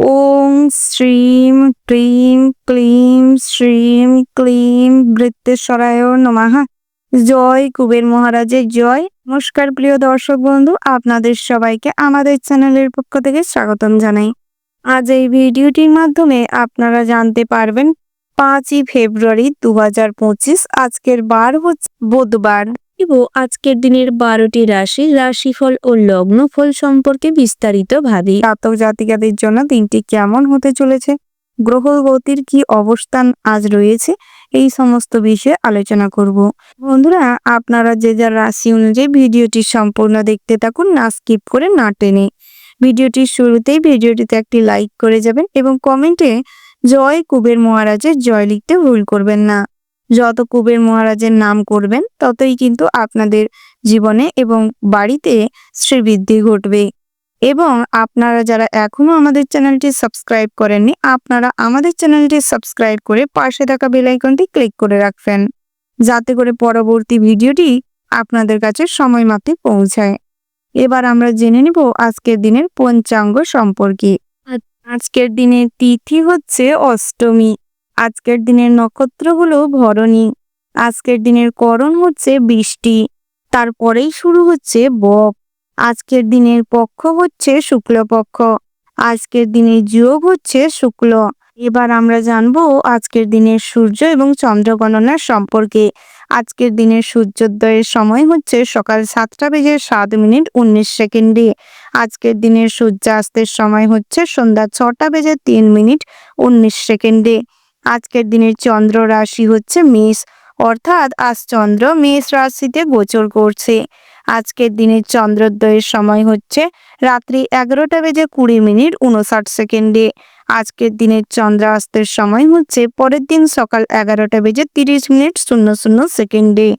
ওং শ্রীম cream claim শ্রীম claim বৃত্তেশ্বরায় নমঃ। জয় কুবের মহারাজের জয়। নমস্কার প্রিয় দর্শক বন্ধু, আপনাদের সবাইকে আমাদের চ্যানেলের পক্ষ থেকে স্বাগতম জানাই। আজ এই ভিডিওটির মাধ্যমে আপনারা জানতে পারবেন 5ই ফেব্রুয়ারি 2025, আজকের বার হচ্ছে বুধবার। আজকের দিনের 12টি রাশিফল ও লগ্নফল সম্পর্কে বিস্তারিত ভাবি। জাতক জাতিকাদের জন্য দিনটি কেমন হতে চলেছে, গ্রহ গতির কি অবস্থান আজ রয়েছে, এই সমস্ত বিষয়ে আলোচনা করব। বন্ধুরা, আপনারা যে যার রাশি অনুযায়ী ভিডিওটি সম্পূর্ণ দেখতে থাকুন, না স্কিপ করে না টেনে। ভিডিওটির শুরুতেই ভিডিওটিতে একটি লাইক করে যাবেন এবং কমেন্টে জয় কুবের মহারাজের জয় লিখতে ভুল করবেন না। যত কুবের মহারাজের নাম করবেন ততই কিন্তু আপনাদের জীবনে এবং বাড়িতে শ্রীবৃদ্ধি ঘটবে। এবং আপনারা যারা এখনো আমাদের চ্যানেলটি সাবস্ক্রাইব করেননি, আপনারা আমাদের চ্যানেলটি সাবস্ক্রাইব করে পাশে থাকা বেল আইকনটি ক্লিক করে রাখবেন, যাতে করে পরবর্তী ভিডিওটি আপনাদের কাছে সময় মাফিক পৌঁছায়। এবার আমরা জেনে নিব আজকের দিনের পঞ্চাঙ্গ সম্পর্কে। আজকের দিনের তিথি হচ্ছে অষ্টমী। আজকের দিনের নক্ষত্র হলো ভরণী। আজকের দিনের করণ হচ্ছে বৃষ্টি। তারপরেই শুরু হচ্ছে বক। আজকের দিনের পক্ষ হচ্ছে শুক্লপক্ষ। আজকের দিনের যোগ হচ্ছে শুক্ল। এবার আমরা জানবো আজকের দিনের সূর্য এবং চন্দ্র গণনার সম্পর্কে। আজকের দিনের সূর্যোদয়ের সময় হচ্ছে সকাল 7:07:19। আজকের দিনের সূর্যাস্তের সময় হচ্ছে সন্ধ্যা 6:03:19। আজকের দিনের চন্দ্র রাশি হচ্ছে মেষ, অর্থাৎ আজ চন্দ্র মেষ রাশিতে গোচর করছে। আজকের দিনের চন্দ্রোদয়ের সময় হচ্ছে রাত্রি 11:20:59। আজকের দিনের চন্দ্রাস্তের সময় হচ্ছে পরের দিন সকাল 11:30:00।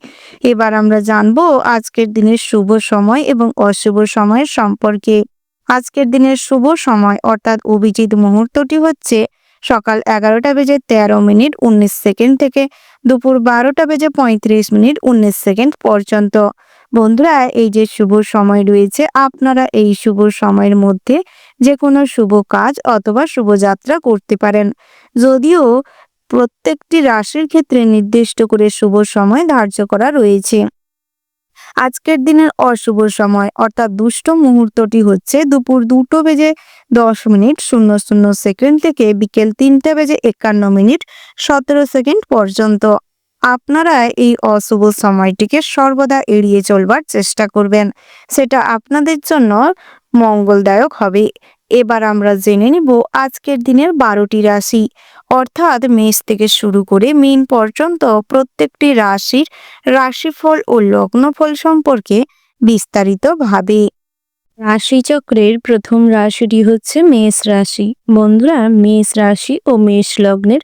এবার আমরা জানবো আজকের দিনের শুভ সময় এবং অশুভ সময়ের সম্পর্কে। আজকের দিনের শুভ সময় অর্থাৎ অভিজিৎ মুহূর্তটি হচ্ছে সকাল 11:13:19 থেকে দুপুর 12:35:19 পর্যন্ত। বন্ধুরা, এই যে শুভ সময় রয়েছে, আপনারা এই শুভ সময়ের মধ্যে যে কোনো শুভ কাজ অথবা শুভযাত্রা করতে পারেন, যদিও প্রত্যেকটি রাশির ক্ষেত্রে নির্দিষ্ট করে শুভ সময় ধার্য করা রয়েছে। আজকের দিনের অশুভ সময় অর্থাৎ দুষ্ট মুহূর্তটি হচ্ছে দুপুর 2:10:00 থেকে বিকেল 3:51:17 পর্যন্ত। আপনারা এই অশুভ সময়টিকে সর্বদা এড়িয়ে চলবার চেষ্টা করবেন, সেটা আপনাদের জন্য মঙ্গলদায়ক হবে। এবার আমরা জেনে নিব আজকের দিনের 12টি রাশি, অর্থাৎ মেষ থেকে শুরু করে মীন পর্যন্ত প্রত্যেকটি রাশির রাশিফল ও লগ্নফল সম্পর্কে বিস্তারিতভাবে। রাশিচক্রের প্রথম রাশিটি হচ্ছে মেষ রাশি। বন্ধুরা, মেষ রাশি ও মেষ লগ্নের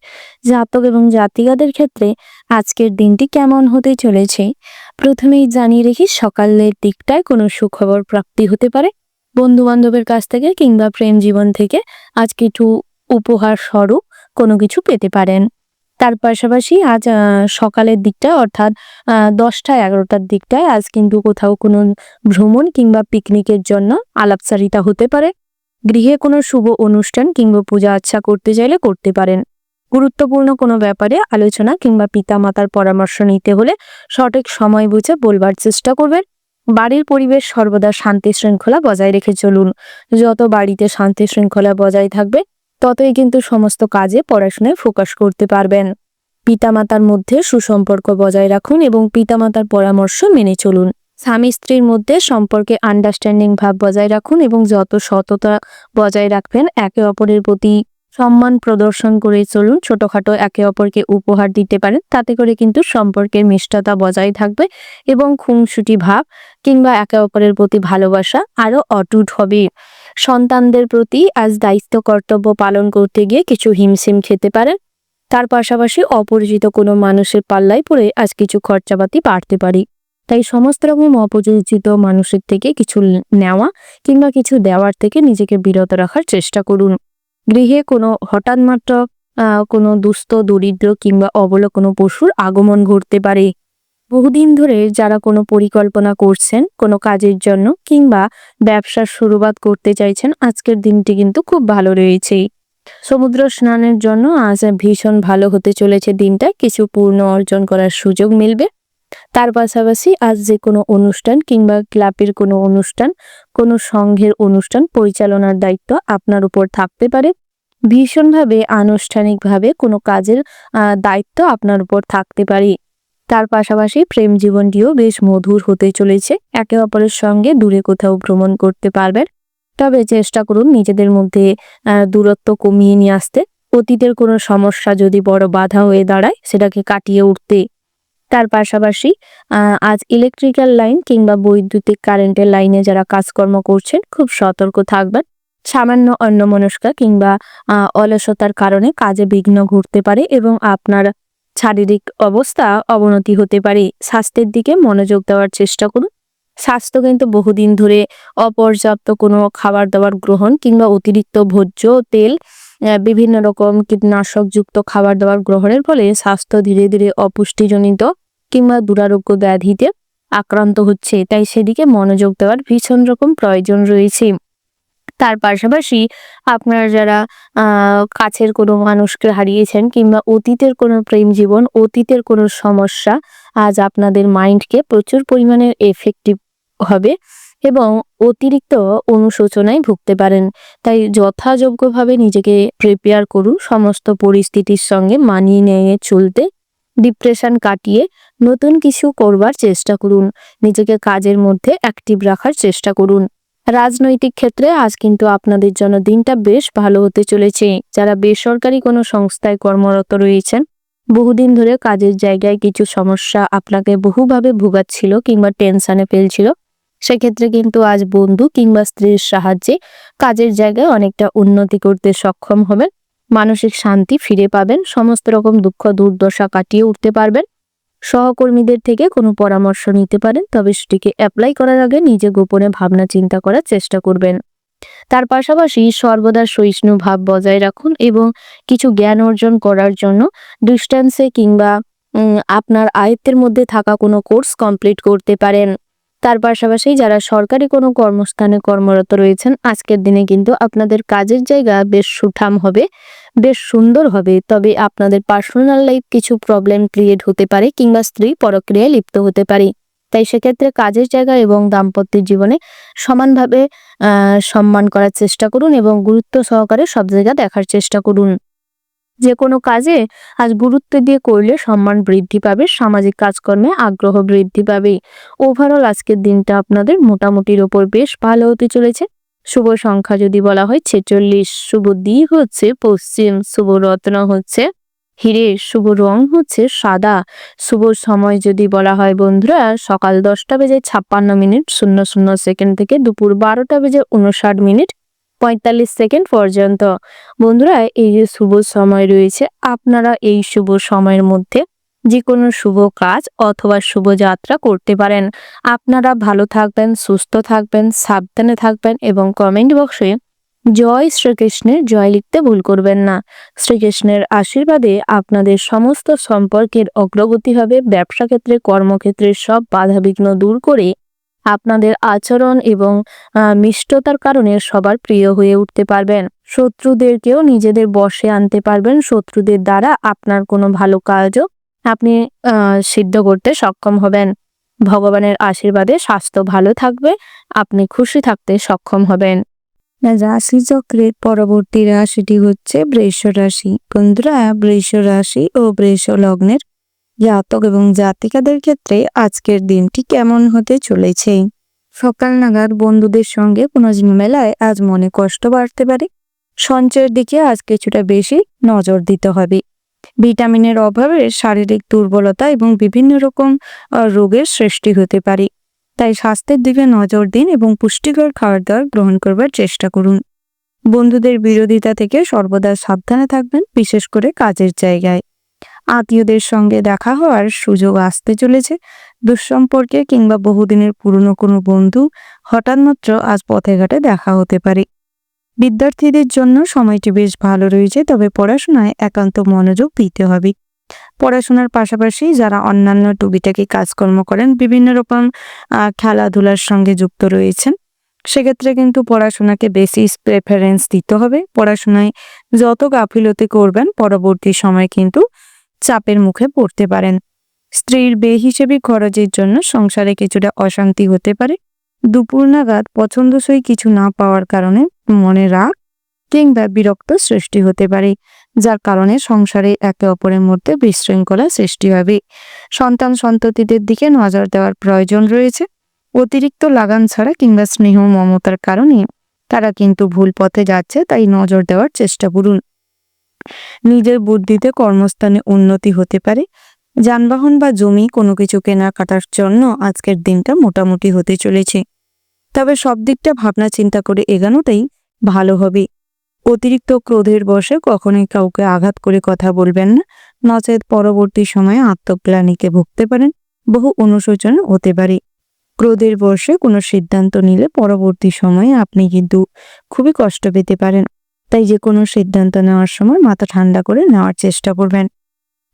জাতক এবং জাতিকাদের ক্ষেত্রে আজকের দিনটি কেমন হতে চলেছে প্রথমেই জানিয়ে রেখি, সকালের দিকটায় কোনো সুখবর প্রাপ্তি হতে পারে বন্ধু বান্ধবের কাছ থেকে কিংবা প্রেম জীবন থেকে। আজ কিছু উপহার স্বরূপ কোনো কিছু পেতে পারেন। তার পাশাপাশি আজ সকালের দিকটা অর্থাৎ 10টা-11টার দিকটায় আজ কিন্তু কোথাও কোনো ভ্রমণ কিংবা পিকনিকের জন্য আলাপচারিতা হতে পারে। গৃহে কোনো শুভ অনুষ্ঠান কিংবা পূজা আর্চা করতে চাইলে করতে পারেন। গুরুত্বপূর্ণ কোনো ব্যাপারে আলোচনা কিংবা পিতামাতার পরামর্শ নিতে হলে সঠিক সময় বুঝে বলবার চেষ্টা করবেন। বাড়ির পরিবেশ সর্বদা শান্তি শৃঙ্খলা বজায় রেখে চলুন। যত বাড়িতে শান্তি শৃঙ্খলা বজায় থাকবে ততই কিন্তু সমস্ত কাজে পড়াশোনায় ফোকাস করতে পারবেন। পিতামাতার মধ্যে সুসম্পর্ক বজায় রাখুন এবং পিতামাতার পরামর্শ মেনে চলুন। স্বামী স্ত্রীর মধ্যে সম্পর্কে আন্ডারস্ট্যান্ডিং ভাব বজায় রাখুন এবং যত সততা বজায় রাখবেন, একে অপরের প্রতি সম্মান প্রদর্শন করে চলুন। ছোটখাটো একে অপরকে উপহার দিতে পারেন, তাতে করে কিন্তু সম্পর্কের মিষ্টতা বজায় থাকবে এবং খুনসুটি ভাব কিংবা একে অপরের প্রতি ভালোবাসা আরো অটুট হবে। সন্তানদের প্রতি আজ দায়িত্ব কর্তব্য পালন করতে গিয়ে কিছু হিমশিম খেতে পারেন। তার পাশাপাশি অপরিচিত কোনো মানুষের পাল্লায় পড়ে আজ কিছু খরচাপাতি বাড়তে পারে। তাই সমস্ত রকম অপরিচিত মানুষের থেকে কিছু নেওয়া কিংবা কিছু দেওয়ার থেকে নিজেকে বিরত রাখার চেষ্টা করুন। গৃহে কোনো হঠাৎ মাত্র কোনো দুস্থ দরিদ্র কিংবা অবলা কোনো পশুর আগমন ঘটতে পারে। বহুদিন ধরে যারা কোনো পরিকল্পনা করছেন কোনো কাজের জন্য কিংবা ব্যবসার শুরুয়াত করতে চাইছেন, আজকের দিনটি কিন্তু খুব ভালো রয়েছে। সমুদ্র স্নানের জন্য আজ ভীষণ ভালো হতে চলেছে দিনটা, কিছু পূর্ণ অর্জন করার সুযোগ মিলবে। তার পাশাপাশি আজ যে কোনো অনুষ্ঠান কিংবা ক্লাবের কোনো অনুষ্ঠান, কোনো সংঘের অনুষ্ঠান পরিচালনার দায়িত্ব আপনার উপর থাকতে পারে। ভীষণভাবে আনুষ্ঠানিকভাবে কোনো কাজের দায়িত্ব আপনার উপর থাকতে পারে। তার পাশাপাশি প্রেম জীবনটিও বেশ মধুর হতে চলেছে। একে অপরের সঙ্গে দূরে কোথাও ভ্রমণ করতে পারবেন, তবে চেষ্টা করুন নিজেদের মধ্যে দূরত্ব কমিয়ে নিয়ে আসতে। অতীতের কোনো সমস্যা যদি বড় বাধা হয়ে দাঁড়ায়, সেটাকে কাটিয়ে উঠতে। তার পাশাপাশি আজ ইলেকট্রিক্যাল লাইন কিংবা বৈদ্যুতিক কারেন্টের লাইনে যারা কাজকর্ম করছেন, খুব সতর্ক থাকবেন। সামান্য অন্যমনস্কা কিংবা অলসতার কারণে কাজে বিঘ্ন ঘটতে পারে এবং আপনার শারীরিক অবস্থা অবনতি হতে পারে। স্বাস্থ্যের দিকে মনোযোগ দেওয়ার চেষ্টা করুন। স্বাস্থ্য কিন্তু বহুদিন ধরে অপর্যাপ্ত কোনো খাবার দাবার গ্রহণ কিংবা অতিরিক্ত ভোজ্য তেল, বিভিন্ন রকম কীটনাশকযুক্ত খাবার দাবার গ্রহণের ফলে স্বাস্থ্য ধীরে ধীরে অপুষ্টিজনিত কিংবা দুরারোগ্য ব্যাধিতে আক্রান্ত হচ্ছে। তাই সেদিকে মনোযোগ দেওয়ার ভীষণ রকম প্রয়োজন রয়েছে। তার পাশাপাশি আপনারা যারা কাছের কোনো মানুষকে হারিয়েছেন কিংবা অতীতের কোনো প্রেম জীবন, অতীতের কোনো সমস্যা আজ আপনাদের মাইন্ডকে প্রচুর পরিমাণে এফেক্টিভ হবে এবং অতিরিক্ত অনুশোচনায় ভুগতে পারেন। তাই যথাযোগ্যভাবে নিজেকে প্রিপেয়ার করুন সমস্ত পরিস্থিতির সঙ্গে মানিয়ে নিয়ে চলতে। ডিপ্রেশন কাটিয়ে নতুন কিছু করবার চেষ্টা করুন। নিজেকে কাজের মধ্যে অ্যাক্টিভ রাখার চেষ্টা করুন। রাজনৈতিক ক্ষেত্রে আজ কিন্তু আপনাদের জন্য দিনটা বেশ ভালো হতে চলেছে। যারা বেসরকারি কোনো সংস্থায় কর্মরত রয়েছেন, বহুদিন ধরে কাজের জায়গায় কিছু সমস্যা আপনাকে বহুভাবে ভোগাচ্ছিল কিংবা টেনশনে ফেলছিল, সেক্ষেত্রে কিন্তু আজ বন্ধু কিংবা স্ত্রীর সাহায্যে কাজের জায়গায় অনেকটা উন্নতি করতে সক্ষম হবেন। মানসিক শান্তি ফিরে পাবেন। সমস্ত রকম দুঃখ দুর্দশা কাটিয়ে উঠতে পারবেন। সহকর্মীদের থেকে কোনো পরামর্শ নিতে পারেন, তবে সেটিকে অ্যাপ্লাই করার আগে নিজে গোপনে ভাবনা চিন্তা করার চেষ্টা করবেন। তার পাশাপাশি সর্বদা সহিষ্ণু ভাব বজায় রাখুন এবং কিছু জ্ঞান অর্জন করার জন্য ডিস্টেন্সে কিংবা আপনার আয়ত্তের মধ্যে থাকা কোনো কোর্স কমপ্লিট করতে পারেন। তার পাশাপাশি যারা সরকারি কোনো কর্মস্থানে কর্মরত রয়েছেন, আজকের দিনে কিন্তু আপনাদের কাজের জায়গা বেশ সুঠাম হবে, বেশ সুন্দর হবে। তবে আপনাদের পার্সোনাল লাইফ কিছু প্রবলেম ক্রিয়েট হতে পারে কিংবা স্ত্রী পরক্রিয়ায় লিপ্ত হতে পারে। তাই সেক্ষেত্রে কাজের জায়গা এবং দাম্পত্যের জীবনে সমানভাবে সম্মান করার চেষ্টা করুন এবং গুরুত্ব সহকারে সব জায়গা দেখার চেষ্টা করুন। যে কোনো কাজে আজ গুরুত্ব দিয়ে করলে সম্মান বৃদ্ধি পাবে, সামাজিক কাজকর্মে আগ্রহ বৃদ্ধি পাবে। ওভারঅল আজকের দিনটা আপনাদের মোটামুটির ওপর বেশ ভালো হতে চলেছে। শুভ সংখ্যা যদি বলা হয় 46, শুভ দিক হচ্ছে পশ্চিম, শুভ রত্ন হচ্ছে হিরে, শুভ রং হচ্ছে সাদা। শুভ সময় যদি বলা হয় বন্ধুরা, সকাল 10:56 থেকে দুপুর 12:59 পর্যন্ত। বন্ধুরা, এই যে শুভ সময় রয়েছে, আপনারা এই শুভ সময়ের মধ্যে যে কোনো শুভ কাজ অথবা শুভ যাত্রা করতে পারেন। আপনারা ভালো থাকবেন, সুস্থ থাকবেন, সাবধানে থাকবেন এবং কমেন্ট বক্সে জয় শ্রীকৃষ্ণের জয় লিখতে ভুল করবেন না। শ্রীকৃষ্ণের আশীর্বাদে আপনাদের সমস্ত সম্পর্কের অগ্রগতি হবে। ব্যবসা ক্ষেত্রে, কর্মক্ষেত্রে সব বাধাবিঘ্ন দূর করে আপনাদের আচরণ এবং মিষ্টতার কারণে সবার প্রিয় হয়ে উঠতে পারবেন। শত্রুদেরকেও নিজেদের বশে আনতে পারবেন। শত্রুদের দ্বারা আপনার কোনো ভালো কাজও আপনি সিদ্ধ করতে সক্ষম হবেন। ভগবানের আশীর্বাদে স্বাস্থ্য ভালো থাকবে, আপনি খুশি থাকতে সক্ষম হবেন। রাশিচক্রের পরবর্তী রাশিটি হচ্ছে বৃষ রাশি। বন্ধুরা, বৃষ রাশি ও বৃষ লগ্নের জাতক এবং জাতিকাদের ক্ষেত্রে আজকের দিনটি কেমন হতে চলেছে? সকাল নাগাদ বন্ধুদের সঙ্গে কোনো ঝামেলায় আজ মনে কষ্ট বাড়তে পারে। সঞ্চয়ের দিকে আজ কিছুটা বেশি নজর দিতে হবে। ভিটামিনের অভাবে শারীরিক দুর্বলতা এবং বিভিন্ন রকম রোগের সৃষ্টি হতে পারে। তাই স্বাস্থ্যের দিকে নজর দিন এবং পুষ্টিকর খাবার দাবার গ্রহণ করবার চেষ্টা করুন। বন্ধুদের বিরোধিতা থেকে সর্বদা সাবধানে থাকবেন, বিশেষ করে কাজের জায়গায়। আত্মীয়দের সঙ্গে দেখা হওয়ার সুযোগ আসতে চলেছে। দুঃসম্পর্কে কিংবা বহুদিনের পুরনো কোনো বন্ধু হঠাৎ মাত্র আজ পথে ঘাটে দেখা হতে পারে। বিদ্যার্থীদের জন্য সময়টি বেশ ভালো রয়েছে, তবে পড়াশোনায় একান্ত মনোযোগ দিতে হবে। পড়াশোনার পাশাপাশি যারা অন্যান্য টুকিটাকি কাজকর্ম করেন, বিভিন্ন রকম খেলাধুলার সঙ্গে যুক্ত রয়েছেন, সেক্ষেত্রে কিন্তু পড়াশোনাকে বেশি প্রেফারেন্স দিতে হবে। পড়াশোনায় যত গাফিলতি করবেন পরবর্তী সময়ে কিন্তু চাপের মুখে পড়তে পারেন। স্ত্রীর বেহিসেবি খরচের জন্য সংসারে কিছুটা অশান্তি হতে পারে। দুপুর নাগাদ পছন্দসই কিছু না পাওয়ার কারণে মনে রাগ কিংবা বিরক্ত সৃষ্টি হতে পারে, যার কারণে সংসারে একে অপরের মধ্যে বিশৃঙ্খলা সৃষ্টি হবে। সন্তান সন্ততিদের দিকে নজর দেওয়ার প্রয়োজন রয়েছে। অতিরিক্ত লাগাম ছাড়া কিংবা স্নেহ মমতার কারণে তারা কিন্তু ভুল পথে যাচ্ছে, তাই নজর দেওয়ার চেষ্টা করুন। নিজের বুদ্ধিতে কর্মস্থানে উন্নতি হতে পারে। যানবাহন বা জমি কোনো কিছু কেনাকাটার জন্য আজকের দিনটা মোটামুটি হতে চলেছে, তবে সব দিকটা ভাবনা চিন্তা করে এগানোটাই ভালো হবে। অতিরিক্ত ক্রোধের বশে কখনোই কাউকে আঘাত করে কথা বলবেন না, নচেত পরবর্তী সময়ে আত্মগ্লানিকে ভুগতে পারেন, বহু অনুশোচন হতে পারে। ক্রোধের বশে কোনো সিদ্ধান্ত নিলে পরবর্তী সময়ে আপনি কিন্তু খুবই কষ্ট পেতে পারেন, তাই যে কোনো সিদ্ধান্ত নেওয়ার সময় মাথা ঠান্ডা করে নেওয়ার চেষ্টা করবেন।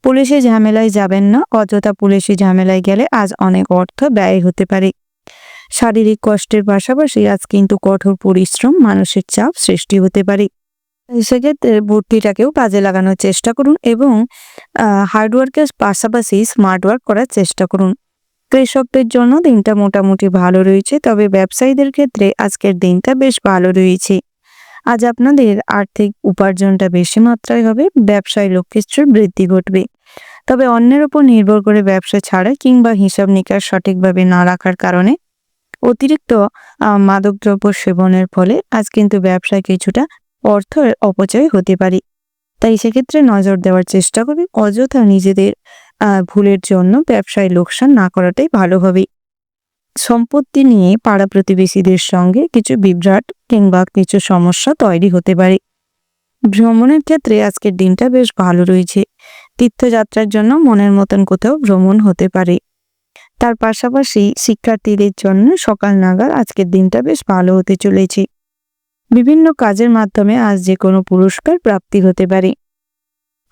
পুলিশি ঝামেলায় যাবেন না, অযথা পুলিশি ঝামেলায় গেলে আজ অনেক অর্থ ব্যয় হতে পারে। শারীরিক কষ্টের পাশাপাশি আজ কিন্তু কঠোর পরিশ্রম, মানসিক চাপ সৃষ্টি হতে পারে। সেক্ষেত্রে বুদ্ধিটাকেও কাজে লাগানোর চেষ্টা করুন এবং হার্ডওয়ার্কের পাশাপাশি স্মার্ট ওয়ার্ক করার চেষ্টা করুন। কৃষকদের জন্য দিনটা মোটামুটি ভালো রয়েছে, তবে ব্যবসায়ীদের ক্ষেত্রে আজকের দিনটা বেশ ভালো রয়েছে। আজ আপনাদের আর্থিক উপার্জনটা বেশি মাত্রায় হবে, ব্যবসায় লক্ষ্যের বৃদ্ধি ঘটবে। তবে অন্যের উপর নির্ভর করে ব্যবসা ছাড়া কিংবা হিসাব নিকাশ সঠিকভাবে না রাখার কারণে অতিরিক্ত মাদকদ্রব্য সেবনের ফলে আজ কিন্তু ব্যবসায় কিছুটা অর্থ অপচয় হতে পারে, তাই সেক্ষেত্রে নজর দেওয়ার চেষ্টা করবে। অযথা নিজেদের ভুলের জন্য ব্যবসায় লোকসান না করাটাই ভালো হবে। সম্পত্তি নিয়ে পাড়া প্রতিবেশীদের সঙ্গে কিছু বিভ্রাট কিংবা কিছু সমস্যা তৈরি হতে পারে। ভ্রমণের ক্ষেত্রে আজকের দিনটা বেশ ভালো রয়েছে। তীর্থযাত্রার জন্য মনের মতন কোথাও ভ্রমণ হতে পারে। তার পাশাপাশি শিক্ষার্থীদের জন্য সকাল নাগাদ আজকের দিনটা বেশ ভালো হতে চলেছে। বিভিন্ন কাজের মাধ্যমে আজ যে কোনো পুরস্কার প্রাপ্তি হতে পারে।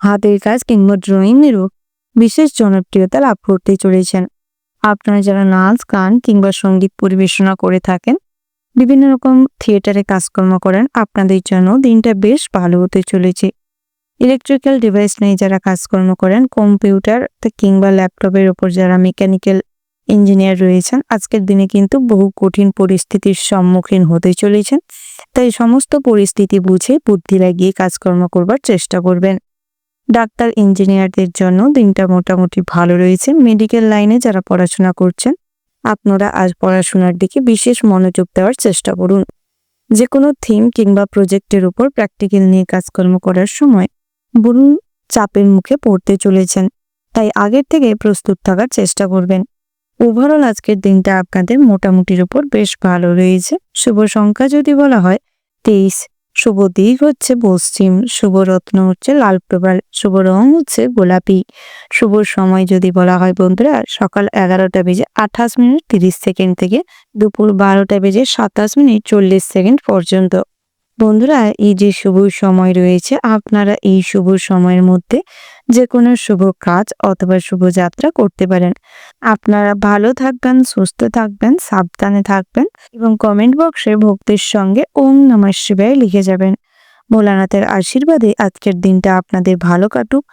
হাতের কাজ কিংবা ড্রয়িংয়েরও বিশেষ জনপ্রিয়তা লাভ করতে চলেছেন। আপনারা যারা নাচ, গান কিংবা সঙ্গীত পরিবেশনা করে থাকেন, বিভিন্ন রকম থিয়েটারে কাজকর্ম করেন, আপনাদের জন্য দিনটা বেশ ভালো হতে চলেছে। ইলেকট্রিক্যাল ডিভাইস নিয়ে যারা কাজকর্ম করেন, কম্পিউটার কিংবা ল্যাপটপের ওপর যারা মেকানিক্যাল ইঞ্জিনিয়ার রয়েছেন, আজকের দিনে কিন্তু বহু কঠিন পরিস্থিতির সম্মুখীন হতে চলেছেন, তাই সমস্ত পরিস্থিতি বুঝে বুদ্ধি লাগিয়ে কাজকর্ম করবার চেষ্টা করবেন। ডাক্তার, ইঞ্জিনিয়ারদের জন্য দিনটা মোটামুটি ভালো রয়েছে। মেডিকেল লাইনে যারা পড়াশোনা করছেন, আপনারা আজ পড়াশোনার দিকে বিশেষ মনোযোগ দেওয়ার চেষ্টা করুন। যে কোনো থিম কিংবা প্রজেক্টের উপর প্র্যাকটিক্যাল নিয়ে কাজকর্ম করার সময় বরং চাপের মুখে পড়তে চলেছেন, তাই আগের থেকে প্রস্তুত থাকার চেষ্টা করবেন। ওভারঅল আজকের দিনটা আপনাদের মোটামুটির উপর বেশ ভালো রয়েছে। শুভ সংখ্যা যদি বলা হয় 23, শুভ দিক হচ্ছে পশ্চিম, শুভ রত্ন হচ্ছে লাল প্রবাল, শুভ রং হচ্ছে গোলাপি। শুভ সময় যদি বলা হয় বন্ধুরা, সকাল 11:28:30 থেকে দুপুর 12:27:40 পর্যন্ত। বন্ধুরা, এই যে শুভ সময় রয়েছে, আপনারা এই শুভ সময়ের মধ্যে যে কোনো শুভ কাজ অথবা শুভ যাত্রা করতে পারেন। আপনারা ভালো থাকবেন, সুস্থ থাকবেন, সাবধানে থাকবেন এবং কমেন্ট বক্সে ভক্তির সঙ্গে ওম নমঃ শিবায় লিখে যাবেন। ভোলানাথের আশীর্বাদে আজকের দিনটা আপনাদের ভালো কাটুক,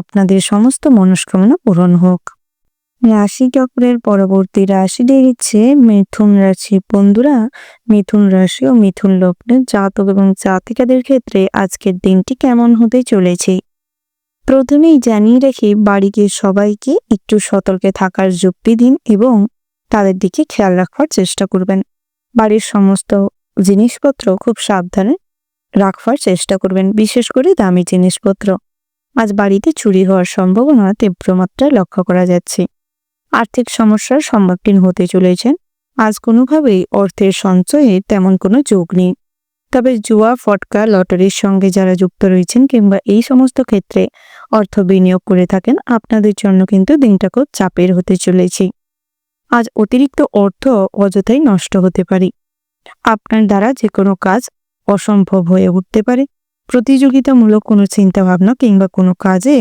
আপনাদের সমস্ত মনস্কামনা পূরণ হোক। রাশি চক্রের পরবর্তী রাশিটি হচ্ছে মিথুন রাশি। বন্ধুরা, মিথুন রাশি ও মিথুন লগ্নের জাতক এবং জাতিকাদের ক্ষেত্রে আজকের দিনটি কেমন হতে চলেছে প্রথমেই জানিয়ে রাখি, বাড়িকে সবাইকে একটু সতর্কে থাকার যুক্তি দিন এবং তাদের দিকে খেয়াল রাখবার চেষ্টা করবেন। বাড়ির সমস্ত জিনিসপত্র খুব সাবধানে রাখবার চেষ্টা করবেন, বিশেষ করে দামি জিনিসপত্র। আজ বাড়িতে চুরি হওয়ার সম্ভাবনা তীব্র মাত্রায় লক্ষ্য করা যাচ্ছে। আর্থিক সমস্যার সম্মুখীন হতে চলেছেন। আজ কোনোভাবেই অর্থের সঞ্চয়ে তেমন কোনো যোগ নেই, তবে জুয়া, ফটকা, লটারির সঙ্গে যারা যুক্ত রয়েছেন কিংবা এই সমস্ত ক্ষেত্রে অর্থ বিনিয়োগ করে থাকেন, আপনাদের জন্য কিন্তু দিনটা খুব চাপের হতে চলেছে। আজ অতিরিক্ত অর্থ অযথাই নষ্ট হতে পারে। আপনার দ্বারা যে কোনো কাজ অসম্ভব হয়ে উঠতে পারে। প্রতিযোগিতামূলক কোনো চিন্তাভাবনা কিংবা কোনো কাজে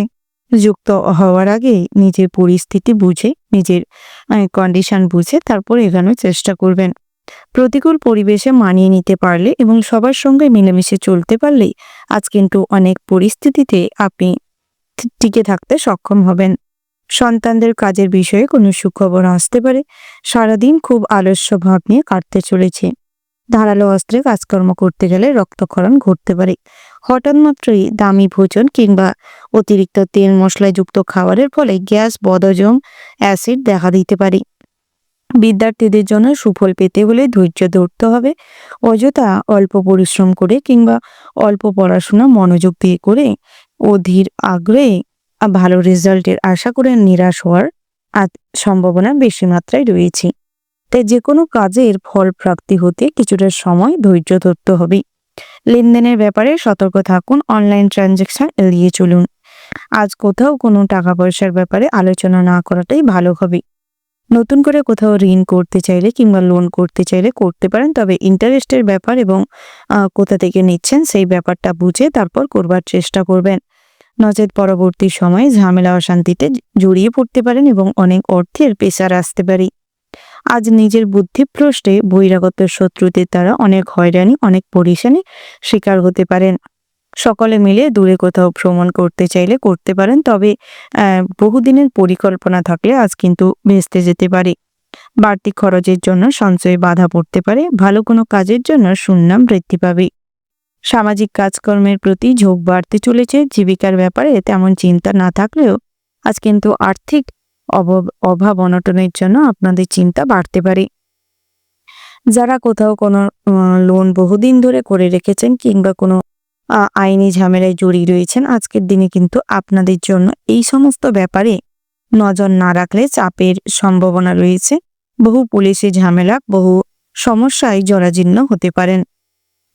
যুক্ত হওয়ার আগে নিজের পরিস্থিতি বুঝে, নিজের কন্ডিশন বুঝে তারপর এগোনোর চেষ্টা করবেন। প্রতিকূল পরিবেশে মানিয়ে নিতে পারলে এবং সবার সঙ্গে মিলেমিশে চলতে পারলেই আজ কিন্তু অনেক পরিস্থিতিতে আপনি টিকে থাকতে সক্ষম হবেন। সন্তানদের কাজের বিষয়ে কোনো সুখবর আসতে পারে। সারাদিন খুব আলস্য ভাব নিয়ে কাটতে চলেছে। ধারালো অস্ত্রে কাজকর্ম করতে গেলে রক্তক্ষরণ ঘটতে পারে। হঠাৎ মাত্রই দামি ভোজন কিংবা অতিরিক্ত তেল মশলাযুক্ত খাবারের ফলে গ্যাস, বদহজম, অ্যাসিড দেখা দিতে পারে। বিদ্যার্থীদের জন্য সুফল পেতে হলে ধৈর্য ধরতে হবে। অযথা অল্প পরিশ্রম করে কিংবা অল্প পড়াশোনা মনোযোগ দিয়ে করে অধীর আগ্রহে ভালো রেজাল্টের আশা করে নিরাশ হওয়ার সম্ভাবনা বেশি মাত্রায় রয়েছে। তাই যে কোনো কাজের ফল প্রাপ্তি হতে কিছুটা সময় ধৈর্য ধরতে হবে। লেনদেনের ব্যাপারে সতর্ক থাকুন। অনলাইন ট্রানজ্যাকশন এড়িয়ে চলুন। আজ কোথাও কোনো টাকা পয়সার ব্যাপারে আলোচনা না করাটাই ভালো হবে। নতুন করে কোথাও ঋণ করতে চাইলে কিংবা লোন করতে চাইলে করতে পারেন, তবে ইন্টারেস্টের ব্যাপার এবং কোথা থেকে নিচ্ছেন সেই ব্যাপারটা বুঝে তারপর করবার চেষ্টা করবেন। নচেত পরবর্তী সময়ে ঝামেলা অশান্তিতে জড়িয়ে পড়তে পারেন এবং অনেক অর্থের প্রেসার আসতে পারে। আজ নিজের বুদ্ধিভ্রষ্টে বহিরাগত শত্রুদের দ্বারা অনেক হয়রানি, অনেক পরেশানি শিকার হতে পারেন। সকলে মিলে দূরে কোথাও ভ্রমণ করতে চাইলে করতে পারেন, তবে বহুদিনের পরিকল্পনা থাকলে আজ কিন্তু ভেস্তে যেতে পারে। বাড়তি খরচের জন্য সঞ্চয়ে বাধা পড়তে পারে। ভালো কোনো কাজের জন্য সুনাম বৃদ্ধি পাবে। সামাজিক কাজকর্মের প্রতি ঝোঁক বাড়তে চলেছে। জীবিকার ব্যাপারে তেমন চিন্তা না থাকলেও আজ কিন্তু আর্থিক অভাব অনটনের জন্য আপনাদের চিন্তা বাড়তে পারে। যারা কোথাও কোনো লোন বহুদিন ধরে করে রেখেছেন কিংবা কোনো আইনি ঝামেলায় জড়িয়ে রয়েছেন, আজকের দিনে কিন্তু আপনাদের জন্য এই সমস্ত ব্যাপারে নজর না রাখলে চাপের সম্ভাবনা রয়েছে। বহু পুলিশি ঝামেলা, বহু সমস্যায় জরাজীর্ণ হতে পারেন।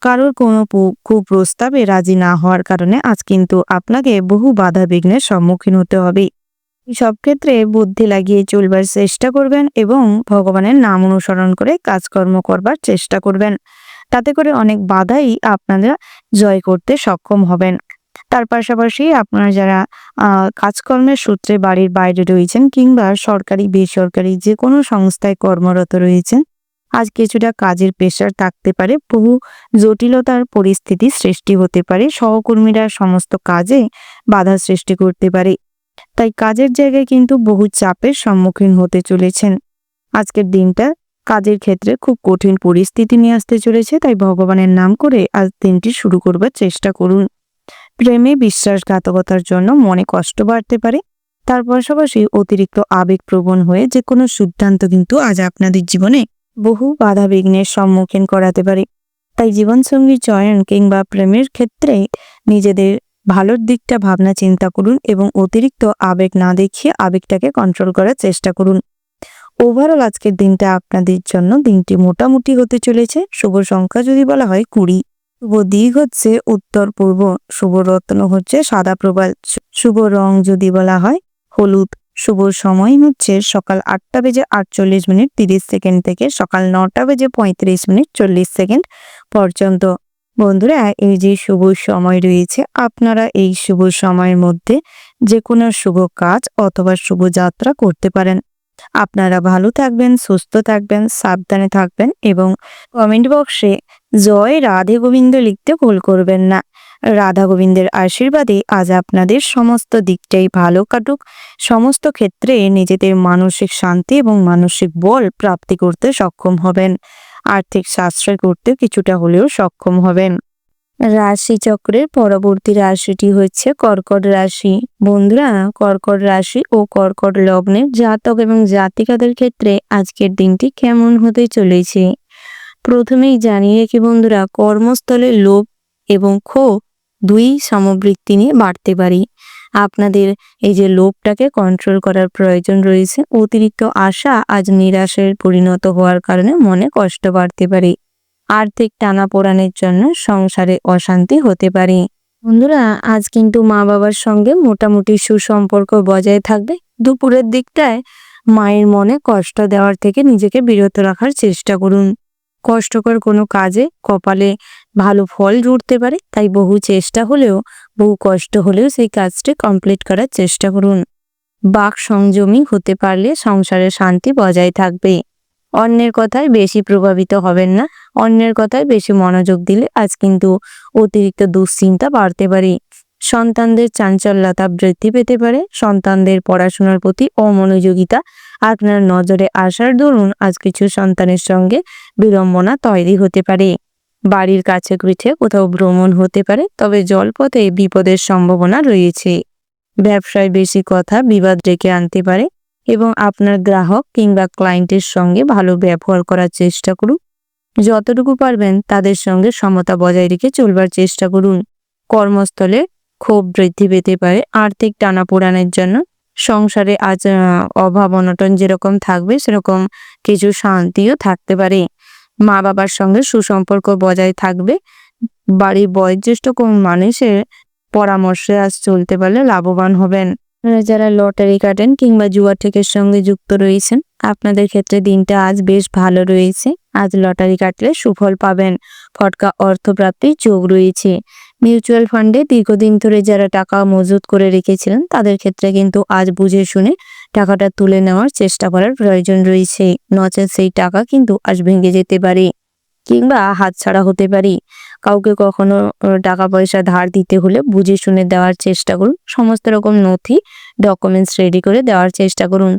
কারোর কোনো কুপ্রস্তাবে রাজি না হওয়ার কারণে আজ কিন্তু আপনাকে বহু বাধা বিঘ্নের সম্মুখীন হতে হবে। সব ক্ষেত্রে বুদ্ধি লাগিয়ে চলবার চেষ্টা করবেন এবং ভগবানের নাম অনুসরণ করে কাজকর্ম করবার চেষ্টা করবেন। তাতে করে অনেক বাধাই আপনারা জয় করতে সক্ষম হবেন। তার পাশাপাশি আপনারা যারা কাজকর্মের সূত্রে বাড়ির বাইরে রয়েছেন কিংবা সরকারি বেসরকারি যে কোনো সংস্থায় কর্মরত রয়েছেন, আজ কিছুটা কাজের প্রেশার থাকতে পারে। বহু জটিলতার পরিস্থিতি সৃষ্টি হতে পারে। সহকর্মীরা সমস্ত কাজে বাধা সৃষ্টি করতে পারে। তাই কাজের জায়গায় কিন্তু বহু চাপের সম্মুখীন হতে চলেছেন। আজকের দিনটা কাজের ক্ষেত্রে খুব কঠিন পরিস্থিতি নিয়ে আসতে চলেছে। তাই ভগবানের নাম করে আজ দিনটি শুরু করবার চেষ্টা করুন। প্রেমে বিশ্বাসঘাতকতার জন্য মনে কষ্ট বাড়তে পারে। তার পাশাপাশি অতিরিক্ত আবেগপ্রবণ হয়ে যে কোনো সিদ্ধান্ত কিন্তু আজ আপনাদের জীবনে বহু বাধা বিঘ্নের সম্মুখীন করাতে পারে। তাই জীবনসঙ্গী চয়ন কিংবা প্রেমের ক্ষেত্রে নিজেদের ভালোর দিকটা ভাবনা চিন্তা করুন এবং অতিরিক্ত আবেগ না দেখিয়ে আবেগটাকে কন্ট্রোল করার চেষ্টা করুন। ওভারঅল আজকের দিনটা আপনাদের জন্য দিনটি মোটামুটি হতে চলেছে। শুভ সংখ্যা যদি বলা হয় 20, শুভ দিক হচ্ছে উত্তর পূর্ব, শুভ রত্ন হচ্ছে সাদা প্রবাল, শুভ রং যদি বলা হয় হলুদ, শুভ সময় হচ্ছে সকাল 8:48:30 থেকে সকাল 9:35:40 পর্যন্ত। বন্ধুরা, এই যে শুভ সময় রয়েছে, আপনারা এই শুভ সময়ের মধ্যে যে কোনো শুভ কাজ অথবা শুভ যাত্রা করতে পারেন। আপনারা ভালো থাকবেন, সুস্থ থাকবেন, সাবধানে থাকবেন এবং কমেন্ট বক্সে জয় রাধে গোবিন্দ লিখতে ভুল করবেন না। রাধা গোবিন্দের আশীর্বাদে আজ আপনাদের সমস্ত দিকটাই ভালো কাটুক। সমস্ত ক্ষেত্রে নিজেদের মানসিক শান্তি এবং মানসিক বল প্রাপ্তি করতে সক্ষম হবেন। আর্থিক সাশ্রয় করতে কিছুটা হলেও সক্ষম হবেন। রাশিচক্রের পরবর্তী রাশিটি হচ্ছে কর্কট রাশি। বন্ধুরা, কর্কট রাশি ও কর্কট লগ্নের জাতক এবং জাতিকাদের ক্ষেত্রে আজকের দিনটি কেমন হতে চলেছে প্রথমেই জানিয়ে রাখি বন্ধুরা, কর্মস্থলে লোভ এবং ক্ষোভ দুই সমবৃত্তি নিয়ে বাড়তে পারে। আপনাদের এই যে লোভটাকে কন্ট্রোল করার প্রয়োজন রয়েছে। অতিরিক্ত আশা আজ নিরাশায় পরিণত হওয়ার কারণে মনে কষ্ট বাড়তে পারে। আর্থিক টানাপোড়েনের জন্য সংসারে অশান্তি হতে পারে। বন্ধুরা, আজ কিন্তু মা বাবার সঙ্গে মোটামুটি সুসম্পর্ক বজায় থাকবে। দুপুরের দিকটায় মায়ের মনে কষ্ট দেওয়ার থেকে নিজেকে বিরত রাখার চেষ্টা করুন। কষ্টকর কোনো কাজে কপালে ভালো ফল জুটতে পারে। তাই বহু চেষ্টা হলেও, বহু কষ্ট হলেও সেই কাজটি কমপ্লিট করার চেষ্টা করুন। বাক সংযমী হতে পারলে সংসারে শান্তি বজায় থাকবে। অন্যের কথায় বেশি প্রভাবিত হবেন না। অন্যের কথায় বেশি মনোযোগ দিলে আজ কিন্তু অতিরিক্ত দুশ্চিন্তা বাড়তে পারে। সন্তানদের চাঞ্চল্যতা বৃদ্ধি পেতে পারে। সন্তানদের পড়াশোনার প্রতি অমনোযোগিতা আপনার নজরে আসার দরুন আজ কিছু সন্তানের সঙ্গে বিড়ম্বনা তৈরি হতে পারে। বাড়ির কাছে পিঠে কোথাও ভ্রমণ হতে পারে, তবে জলপথে বিপদের সম্ভাবনা রয়েছে। ব্যবসায় বেশি কথা বিবাদ ডেকে আনতে পারে এবং আপনার গ্রাহক কিংবা ক্লায়েন্টের সঙ্গে ভালো ব্যবহার করার চেষ্টা করুন। যতটুকু পারবেন তাদের সঙ্গে সমতা বজায় রেখে চলবার চেষ্টা করুন। কর্মস্থলে ক্ষোভ বৃদ্ধি পেতে পারে। আর্থিক টানাপোড়েনের জন্য সংসারে আজ অভাব অনটন যেরকম থাকবে সেরকম কিছু শান্তিও থাকতে পারে। মা বাবার সঙ্গে সুসম্পর্ক বজায় থাকবে। বাড়ির বয়োজ্যেষ্ঠ কোন মানুষের পরামর্শে আজ চলতে পারলে লাভবান হবেন। যারা লটারি কাটেন কিংবা জুয়া ঠেকের সঙ্গে যুক্ত রয়েছেন, আপনাদের ক্ষেত্রে দিনটা আজ বেশ ভালো রয়েছে। আজ লটারি কাটলে সুফল পাবেন। ফটকা অর্থপ্রাপ্তির যোগ রয়েছে। মিউচুয়াল ফান্ডে দীর্ঘদিন ধরে যারা টাকা মজুত করে রেখেছিলেন তাদের ক্ষেত্রে কিন্তু আজ বুঝে শুনে টাকাটা তুলে নেওয়ার চেষ্টা করার প্রয়োজন রয়েছে। নচেৎ সেই টাকা কিন্তু আজ ভেঙে যেতে পারে কিংবা হাতছাড়া হতে পারে। কাউকে কখনো টাকা পয়সা ধার দিতে হলে বুঝে শুনে দেওয়ার চেষ্টা করুন। সমস্ত রকম নথি ডকুমেন্টস রেডি করে দেওয়ার চেষ্টা করুন।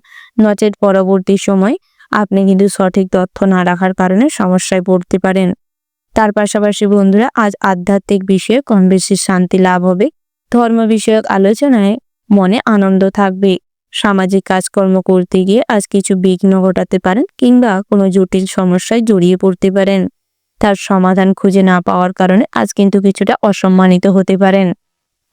নচেৎ পরবর্তী সময় আপনি কিন্তু সঠিক তথ্য না রাখার কারণে সমস্যায় পড়তে পারেন। তার পাশাপাশি বন্ধুরা, আজ আধ্যাত্মিক বিষয়ে কম বেশি শান্তি লাভ হবে। ধর্ম বিষয়ক আলোচনায় মনে আনন্দ থাকবে। সামাজিক কাজকর্ম করতে গিয়ে আজ কিছু বিঘ্ন ঘটাতে পারেন কিংবা কোনো জটিল সমস্যায় জড়িয়ে পড়তে পারেন। তার সমাধান খুঁজে না পাওয়ার কারণে আজ কিন্তু কিছুটা অসম্মানিত হতে পারেন।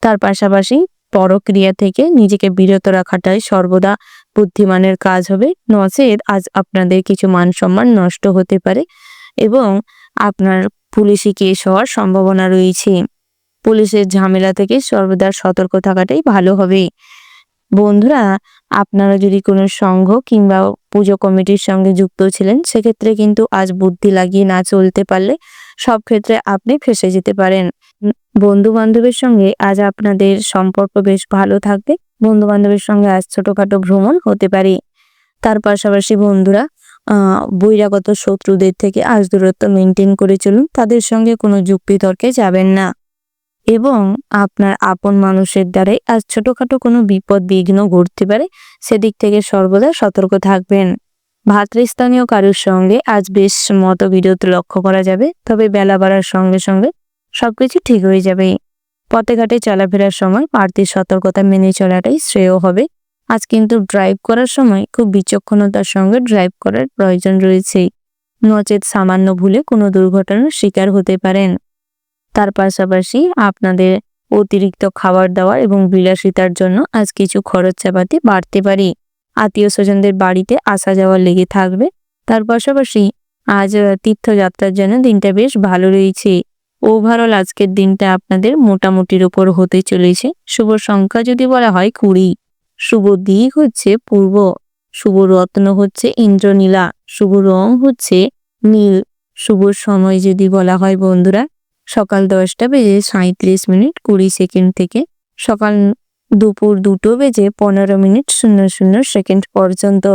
তার পাশাপাশি পরক্রিয়া থেকে নিজেকে বিরত রাখাটাই সর্বদা বুদ্ধিমানের কাজ হবে। নচেৎ আজ আপনাদের কিছু মান সম্মান নষ্ট হতে পারে এবং আপনার পুলিশি কেস হওয়ার সম্ভাবনা রয়েছে। পুলিশের ঝামেলা থেকে সর্বদা সতর্ক থাকাটাই ভালো হবে। বন্ধুরা, আপনারা যদি কোনো সংঘ কিংবা পুজো কমিটির সঙ্গে যুক্ত ছিলেন, সেক্ষেত্রে কিন্তু আজ বুদ্ধি লাগিয়ে না চলতে পারলে সব ক্ষেত্রে আপনি ফেঁসে যেতে পারেন। বন্ধু বান্ধবের সঙ্গে আজ আপনাদের সম্পর্ক বেশ ভালো থাকবে। বন্ধু বান্ধবের সঙ্গে আজ ছোটখাটো ভ্রমণ হতে পারে। তার পাশাপাশি বন্ধুরা, বহিরাগত শত্রুদের থেকে আজ দূরত্ব মেনটেন করে চলুন। তাদের সঙ্গে কোনো যুক্তি তর্কে যাবেন না এবং আপনার আপন মানুষের দ্বারাই আজ ছোটখাটো কোনো বিপদ বিঘ্ন ঘটতে পারে, সেদিক থেকে সর্বদা সতর্ক থাকবেন। ভাতৃস্থানীয় কারোর সঙ্গে আজ বেশ মতবিরোধ লক্ষ্য করা যাবে, তবে বেলা বাড়ার সঙ্গে সঙ্গে সবকিছু ঠিক হয়ে যাবে। পথে ঘাটে চলাফেরার সময় বাড়তি সতর্কতা মেনে চলাটাই শ্রেয় হবে। আজ কিন্তু ড্রাইভ করার সময় খুব বিচক্ষণতার সঙ্গে ড্রাইভ করার প্রয়োজন রয়েছে, নচেৎ সামান্য ভুলে কোনো দুর্ঘটনার শিকার হতে পারেন। তার পাশাপাশি আপনাদের অতিরিক্ত খাবার দাবার এবং বিলাসিতার জন্য আজ কিছু খরচাপাতি বাড়তে পারে। আত্মীয় স্বজনদের বাড়িতে আসা যাওয়া লেগে থাকবে। তার পাশাপাশি আজ তীর্থযাত্রার জন্য দিনটা বেশ ভালো রয়েছে। ওভারঅল আজকের দিনটা আপনাদের মোটামুটির উপর হতে চলেছে। শুভ সংখ্যা যদি বলা হয় 20, শুভ দিক হচ্ছে পূর্ব, শুভ রত্ন হচ্ছে ইন্দ্রনীলা, শুভ রং হচ্ছে নীল। শুভ সময় যদি বলা হয় বন্ধুরা, সকাল 10:37:20 থেকে সকাল দুপুর 2:15:00 পর্যন্ত।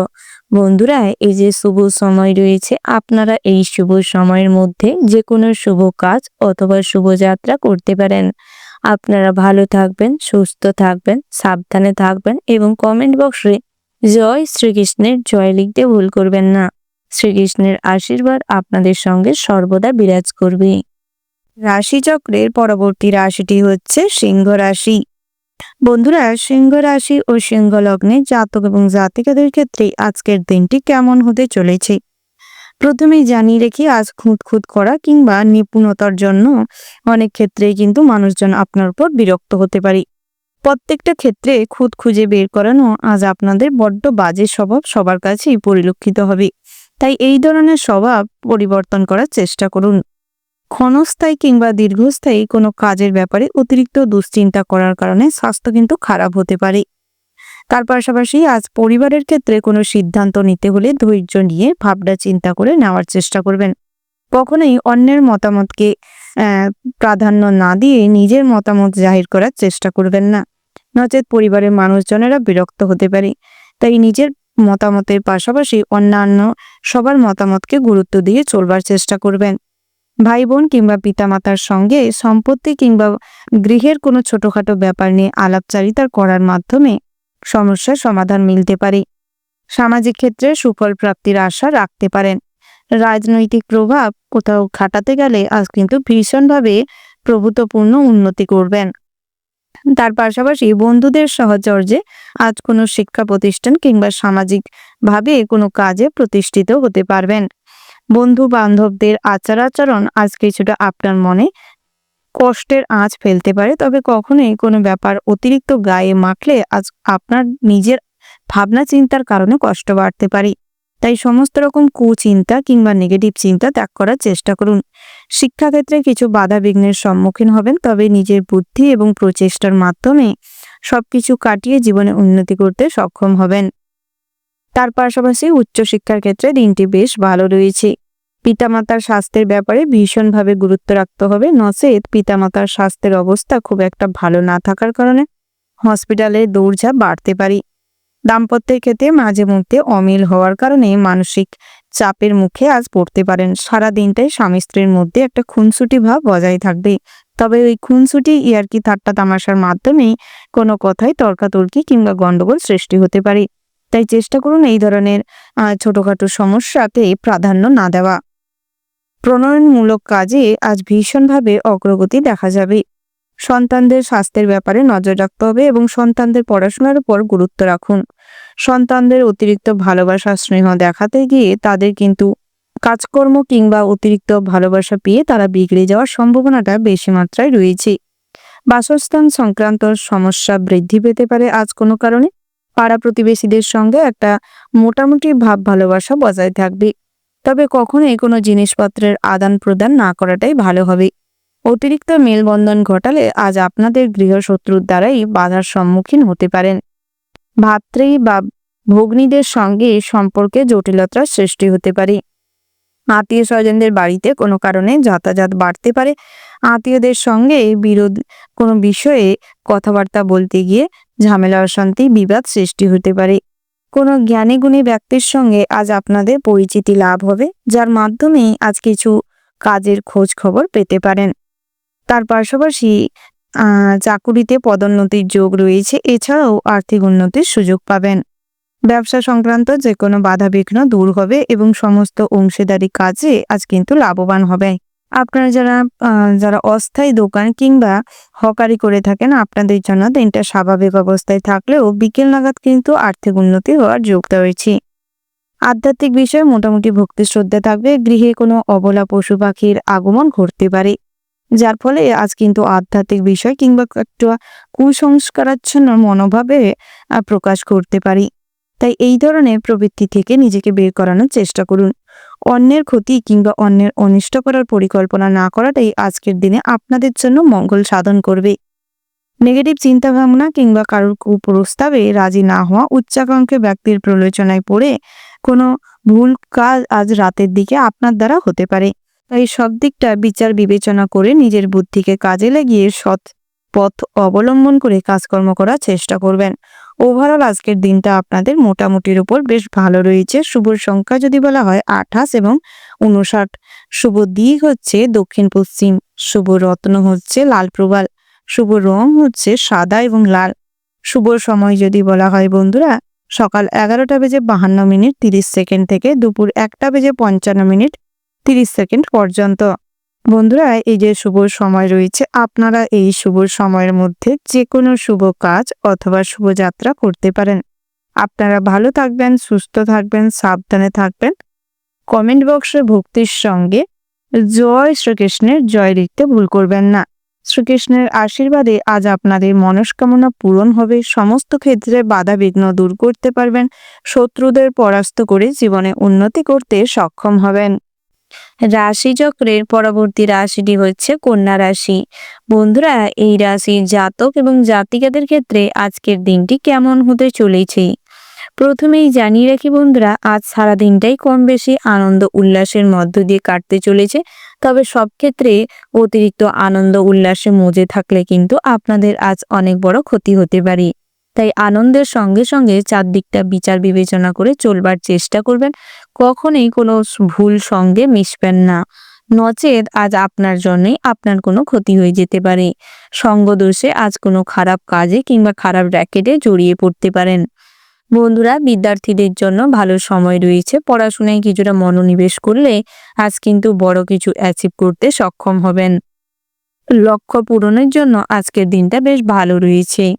বন্ধুরা, এই যে শুভ সময় রয়েছে, আপনারা এই শুভ সময়ের মধ্যে যে কোনো শুভ কাজ অথবা শুভযাত্রা করতে পারেন। আপনারা ভালো থাকবেন, সুস্থ থাকবেন, সাবধানে থাকবেন এবং কমেন্ট বক্সে জয় শ্রীকৃষ্ণের জয় লিখতে ভুল করবেন না। শ্রীকৃষ্ণের আশীর্বাদ আপনাদের সঙ্গে সর্বদা বিরাজ করবে। রাশিচক্রের পরবর্তী রাশিটি হচ্ছে সিংহ রাশি। বন্ধুরা, সিংহ রাশি ও সিংহ লগ্নে জাতক এবং জাতিকাদের ক্ষেত্রে আজকের দিনটি কেমন হতে চলেছে প্রথমেই জানিয়ে রেখি, আজ খুঁতখুত করা কিংবা নিপুণতার জন্য অনেক ক্ষেত্রেই কিন্তু মানুষজন আপনার উপর বিরক্ত হতে পারে। প্রত্যেকটা ক্ষেত্রে খুঁত খুঁজে বের করানো আজ আপনাদের বড্ড বাজে স্বভাব সবার কাছেই পরিলক্ষিত হবে। তাই এই ধরনের স্বভাব পরিবর্তন করার চেষ্টা করুন। ক্ষণস্থায়ী কিংবা দীর্ঘস্থায়ী কোনো কাজের ব্যাপারে অতিরিক্ত দুশ্চিন্তা করার কারণে স্বাস্থ্য কিন্তু খারাপ হতে পারে। তার পাশাপাশি আজ পরিবারের ক্ষেত্রে কোনো সিদ্ধান্ত নিতে হলে ধৈর্য নিয়ে ভাবনা চিন্তা করে নেওয়ার চেষ্টা করবেন। কখনোই অন্যের মতামতকে প্রাধান্য না দিয়ে নিজের মতামত জাহির করার চেষ্টা করবেন না, নচেৎ পরিবারের মানুষজনেরা বিরক্ত হতে পারে। তাই নিজের মতামতের পাশাপাশি অন্যান্য সবার মতামতকে গুরুত্ব দিয়ে চলবার চেষ্টা করবেন। ভাই বোন কিংবা পিতামাতার সঙ্গে সম্পত্তি কিংবা গৃহের কোনো ছোটখাটো ব্যাপার নিয়ে আলাপচারিতা করার মাধ্যমে সমস্যার সমাধান মিলতে পারে। সামাজিক ক্ষেত্রে সুফল প্রাপ্তির আশা রাখতে পারেন। রাজনৈতিক প্রভাব কোথাও খাটাতে গেলে আজ কিন্তু ভীষণভাবে প্রভূতপূর্ণ উন্নতি করবেন। তার পাশাপাশি বন্ধুদের সাহচর্যে আজ কোনো শিক্ষা প্রতিষ্ঠান কিংবা সামাজিক ভাবে কোনো কাজে প্রতিষ্ঠিত হতে পারবেন। বন্ধু বান্ধবদের আচার আচরণ আজ কিছুটা আপনার মনে কষ্টের আঁচ ফেলতে পারে, তবে কখনোই কোনো ব্যাপার অতিরিক্ত গায়ে মাখলে আজ আপনার নিজের ভাবনা চিন্তার কারণে কষ্ট বাড়তে পারে। তাই সমস্ত রকম কুচিন্তা কিংবা নেগেটিভ চিন্তা ত্যাগ করার চেষ্টা করুন। শিক্ষাক্ষেত্রে কিছু বাধা বিঘ্নের সম্মুখীন হবেন, তবে নিজের বুদ্ধি এবং প্রচেষ্টার মাধ্যমে সবকিছু কাটিয়ে জীবনে উন্নতি করতে সক্ষম হবেন। তার পাশাপাশি উচ্চশিক্ষার ক্ষেত্রে দিনটি বেশ ভালো রয়েছে। পিতামাতার স্বাস্থ্যের ব্যাপারে ভীষণভাবে গুরুত্ব রাখতে হবে, নচেৎ পিতামাতার স্বাস্থ্যের অবস্থা খুব একটা ভালো না থাকার কারণে হসপিটালে দৌড়ঝাঁপ বাড়তে পারে। দাম্পত্যের ক্ষেত্রে মাঝে মধ্যে অমিল হওয়ার কারণে মানসিক চাপের মুখে আজ পড়তে পারেন। সারা দিনটাই স্বামী স্ত্রীর মধ্যে একটা খুনসুটি ভাব বজায় থাকবে, তবে ওই খুনসুটি ইয়ার্কি ঠাট্টা তামাশার মাধ্যমে কোনো কথায় তর্কাতর্কি কিংবা গন্ডগোল সৃষ্টি হতে পারে। তাই চেষ্টা করুন এই ধরনের ছোটখাটো সমস্যাতে প্রাধান্য না দেওয়া। প্রণয়নমূলক কাজে আজ ভীষণভাবে অগ্রগতি দেখা যাবে। সন্তানদের স্বাস্থ্যের ব্যাপারে নজর রাখতে হবে এবং সন্তানদের পড়াশোনার উপর গুরুত্ব রাখুন। সন্তানদের অতিরিক্ত ভালোবাসা স্নেহ দেখাতে গিয়ে তাদের কিন্তু কাজকর্ম কিংবা অতিরিক্ত ভালোবাসা পেয়ে তারা বিগড়ে যাওয়ার সম্ভাবনাটা বেশি মাত্রায় রয়েছে। বাসস্থান সংক্রান্ত সমস্যা বৃদ্ধি পেতে পারে আজ কোনো কারণে। পাড়া প্রতিবেশীদের সঙ্গে একটা মোটামুটি ভাব ভালোবাসা বজায় থাকবে, তবে কখনোই কোনো জিনিসপত্রের আদান প্রদান না করাটাই ভালো হবে। অতিরিক্ত মেলবন্ধন ঘটালে আজ আপনাদের গৃহশত্রুর দ্বারাই বাধার সম্মুখীন হতে পারেন। ভাতৃ বা ভগ্নীদের সঙ্গে সম্পর্কে জটিলতার সৃষ্টি হতে পারে। আত্মীয় স্বজনদের বাড়িতে কোনো কারণে যাতায়াত বাড়তে পারে। আত্মীয়দের সঙ্গে বিরোধ কোনো বিষয়ে কথাবার্তা বলতে গিয়ে ঝামেলা অশান্তি বিবাদ সৃষ্টি হতে পারে। কোনো জ্ঞানী গুণী ব্যক্তির সঙ্গে আজ আপনাদের পরিচিতি লাভ হবে, যার মাধ্যমে আজ কিছু কাজের খোঁজ খবর পেতে পারেন। তার পাশাপাশি চাকুরিতে পদোন্নতির যোগ রয়েছে, এছাড়াও আর্থিক উন্নতির সুযোগ পাবেন। ব্যবসা সংক্রান্ত যে কোনো বাধা বিঘ্ন দূর হবে এবং সমস্ত অংশীদারি কাজে আজ কিন্তু লাভবান হবে। আপনারা যারা অস্থায়ী দোকান কিংবা হকারি করে থাকেন, আপনাদের জন্য দিনটা স্বাভাবিক অবস্থায় থাকলেও বিকেল নাগাদ কিন্তু আর্থিক উন্নতি হওয়ার যোগ রয়েছে। আধ্যাত্মিক বিষয়ে মোটামুটি ভক্তি শ্রদ্ধা থাকবে। গৃহে কোনো অবলা পশু পাখির আগমন ঘটতে পারে, যার ফলে আজ কিন্তু আধ্যাত্মিক বিষয় কিংবা একটা কুসংস্কারাচ্ছন্ন মনোভাবে প্রকাশ করতে পারি। তাই এই ধরনের প্রবৃত্তি থেকে নিজেকে বের করানোর চেষ্টা করুন। অন্যের ক্ষতি কিংবা অন্যের অনিষ্ট করার পরিকল্পনা না করাটাই আজকের দিনে আপনাদের জন্য মঙ্গল সাধন করবে। নেগেটিভ চিন্তাভাবনা কিংবা কারোর কুপ্রস্তাবে রাজি না হওয়া, উচ্চাকাঙ্ক্ষী ব্যক্তির প্রলোচনায় পড়ে কোনো ভুল কাজ আজ রাতের দিকে আপনার দ্বারা হতে পারে। তাই সব দিকটা বিচার বিবেচনা করে নিজের বুদ্ধিকে কাজে লাগিয়ে সৎ পথ অবলম্বন করে কাজকর্ম করার চেষ্টা করবেন। ওভারঅল আজকের দিনটা আপনাদের মোটামুটির উপর বেশ ভালো রয়েছে। শুভ সংখ্যা যদি বলা হয় 28 এবং 59। শুভ দিক হচ্ছে দক্ষিণ পশ্চিম। শুভ রত্ন হচ্ছে লাল প্রবাল। শুভ রং হচ্ছে সাদা এবং লাল। শুভ সময় যদি বলা হয় বন্ধুরা, সকাল 11:52:30 থেকে দুপুর 1:55:30 পর্যন্ত। বন্ধুরা, এই যে শুভ সময় রয়েছে, আপনারা এই শুভ সময়ের মধ্যে যে কোনো শুভ কাজ অথবা শুভযাত্রা করতে পারেন। আপনারা ভালো থাকবেন, সুস্থ থাকবেন, সাবধানে থাকবেন। কমেন্ট বক্সে ভক্তির সঙ্গে জয় শ্রীকৃষ্ণের জয় লিখতে ভুল করবেন না। শ্রীকৃষ্ণের আশীর্বাদে আজ আপনাদের মনস্কামনা পূরণ হবে। সমস্ত ক্ষেত্রে বাধা বিঘ্ন দূর করতে পারবেন। শত্রুদের পরাস্ত করে জীবনে উন্নতি করতে সক্ষম হবেন। রাশিচক্রের পরবর্তী রাশিটি হচ্ছে কন্যা রাশি। বন্ধুরা, এই রাশির জাতক এবং জাতিকাদের ক্ষেত্রে আজকের দিনটি কেমন হতে চলেছে? প্রথমেই জানিয়ে রাখি বন্ধুরা, আজ সারা দিনটাই কম বেশি আনন্দ উল্লাসের মধ্য দিয়ে কাটতে চলেছে। তবে সব ক্ষেত্রে অতিরিক্ত আনন্দ উল্লাসে মজে থাকলে কিন্তু আপনাদের আজ অনেক বড় ক্ষতি হতে পারে। তাই আনন্দের সঙ্গে সঙ্গে চারদিকটা বিচার বিবেচনা করে চলবার চেষ্টা করবেন। কখনোই কোনো ভুল সঙ্গে মিশবেন না, নচেত আজ আপনার জন্যই আপনার কোনো ক্ষতি হয়ে যেতে পারে। সঙ্গদোষে আজ কোনো খারাপ কাজে কিংবা খারাপ র্যাকেটে জড়িয়ে পড়তে পারেন। বন্ধুরা, বিদ্যার্থীদের জন্য ভালো সময় রয়েছে। পড়াশোনায় কিছুটা মনোনিবেশ করলে আজ কিন্তু বড় কিছু অ্যাচিভ করতে সক্ষম হবেন। লক্ষ্য পূরণের জন্য আজকের দিনটা বেশ ভালো রয়েছে।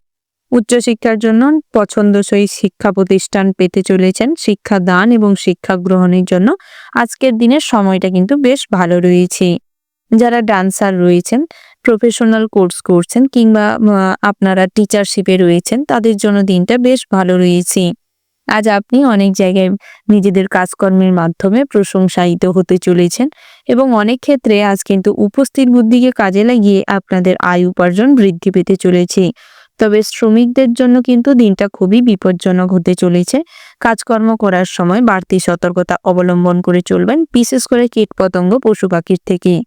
উচ্চশিক্ষার জন্য পছন্দসই শিক্ষা প্রতিষ্ঠান পেতে চলেছেন। শিক্ষা দান এবং শিক্ষা গ্রহণের জন্য আজকের দিনের সময়টা কিন্তু বেশ ভালো রয়েছে। যারা ডান্সার রয়েছেন, প্রফেশনাল কোর্স করছেন কিংবা আপনারা টিচারশিপে রয়েছেন, তাদের জন্য দিনটা বেশ ভালো রয়েছে। আজ আপনি অনেক জায়গায় নিজেদের কাজকর্মের মাধ্যমে প্রশংসায়িত হতে চলেছেন এবং অনেক ক্ষেত্রে আজ কিন্তু উপস্থিত বুদ্ধিকে কাজে লাগিয়ে আপনাদের আয় উপার্জন বৃদ্ধি পেতে চলেছে। তবে শ্রমিকদের জন্য কিন্তু দিনটা খুবই বিপজ্জনক হতে চলেছে। কাজকর্ম করার সময় বাড়তি সতর্কতা অবলম্বন করে চলবেন, বিশেষ করে কীটপতঙ্গ পশু পাখির থেকে।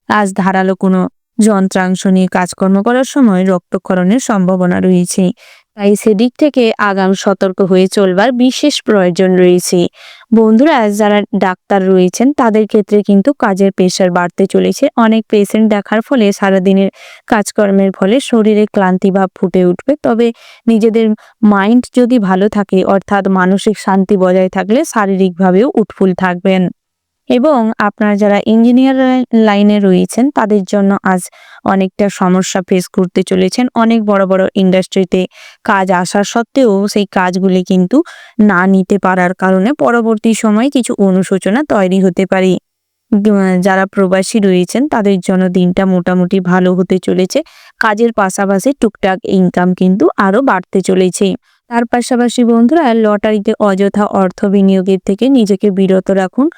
আজ ধারালো কোনো যন্ত্রাংশ নিয়ে কাজকর্ম করার সময় রক্তক্ষরণের সম্ভাবনা রয়েছে। তাই সেদিক থেকে আগাম সতর্ক হয়ে চলবার বিশেষ প্রয়োজন রয়েছে। বন্ধুরা, যারা ডাক্তার রয়েছেন তাদের ক্ষেত্রে কিন্তু কাজের প্রেশার বাড়তে চলেছে। অনেক পেশেন্ট দেখার ফলে সারাদিনের কাজকর্মের ফলে শরীরে ক্লান্তি ভাব ফুটে উঠবে। তবে নিজেদের মাইন্ড যদি ভালো থাকে, অর্থাৎ মানসিক শান্তি বজায় থাকলে শারীরিকভাবেও উৎফুল্ল থাকবেন। এবং আপনারা যারা ইঞ্জিনিয়ার লাইনে রয়েছেন তাদের জন্য আজ অনেকটা সমস্যা ফেস করতে চলেছেন। অনেক বড় বড় ইন্ডাস্ট্রিতে কাজ আসা সত্ত্বেও সেই কাজগুলি কিন্তু না নিতে পারার কারণে পরবর্তী সময়ে কিছু অনুশোচনা তৈরি হতে পারে। যারা প্রবাসী রয়েছেন তাদের জন্য দিনটা মোটামুটি ভালো হতে চলেছে। কাজের পাশাপাশি টুকটাক ইনকাম কিন্তু আরো বাড়তে চলেছে। তার পাশাপাশি বন্ধুরা, লটারিতে অযথা অর্থ বিনিয়োগের থেকে নিজেকে বিরত রাখুন।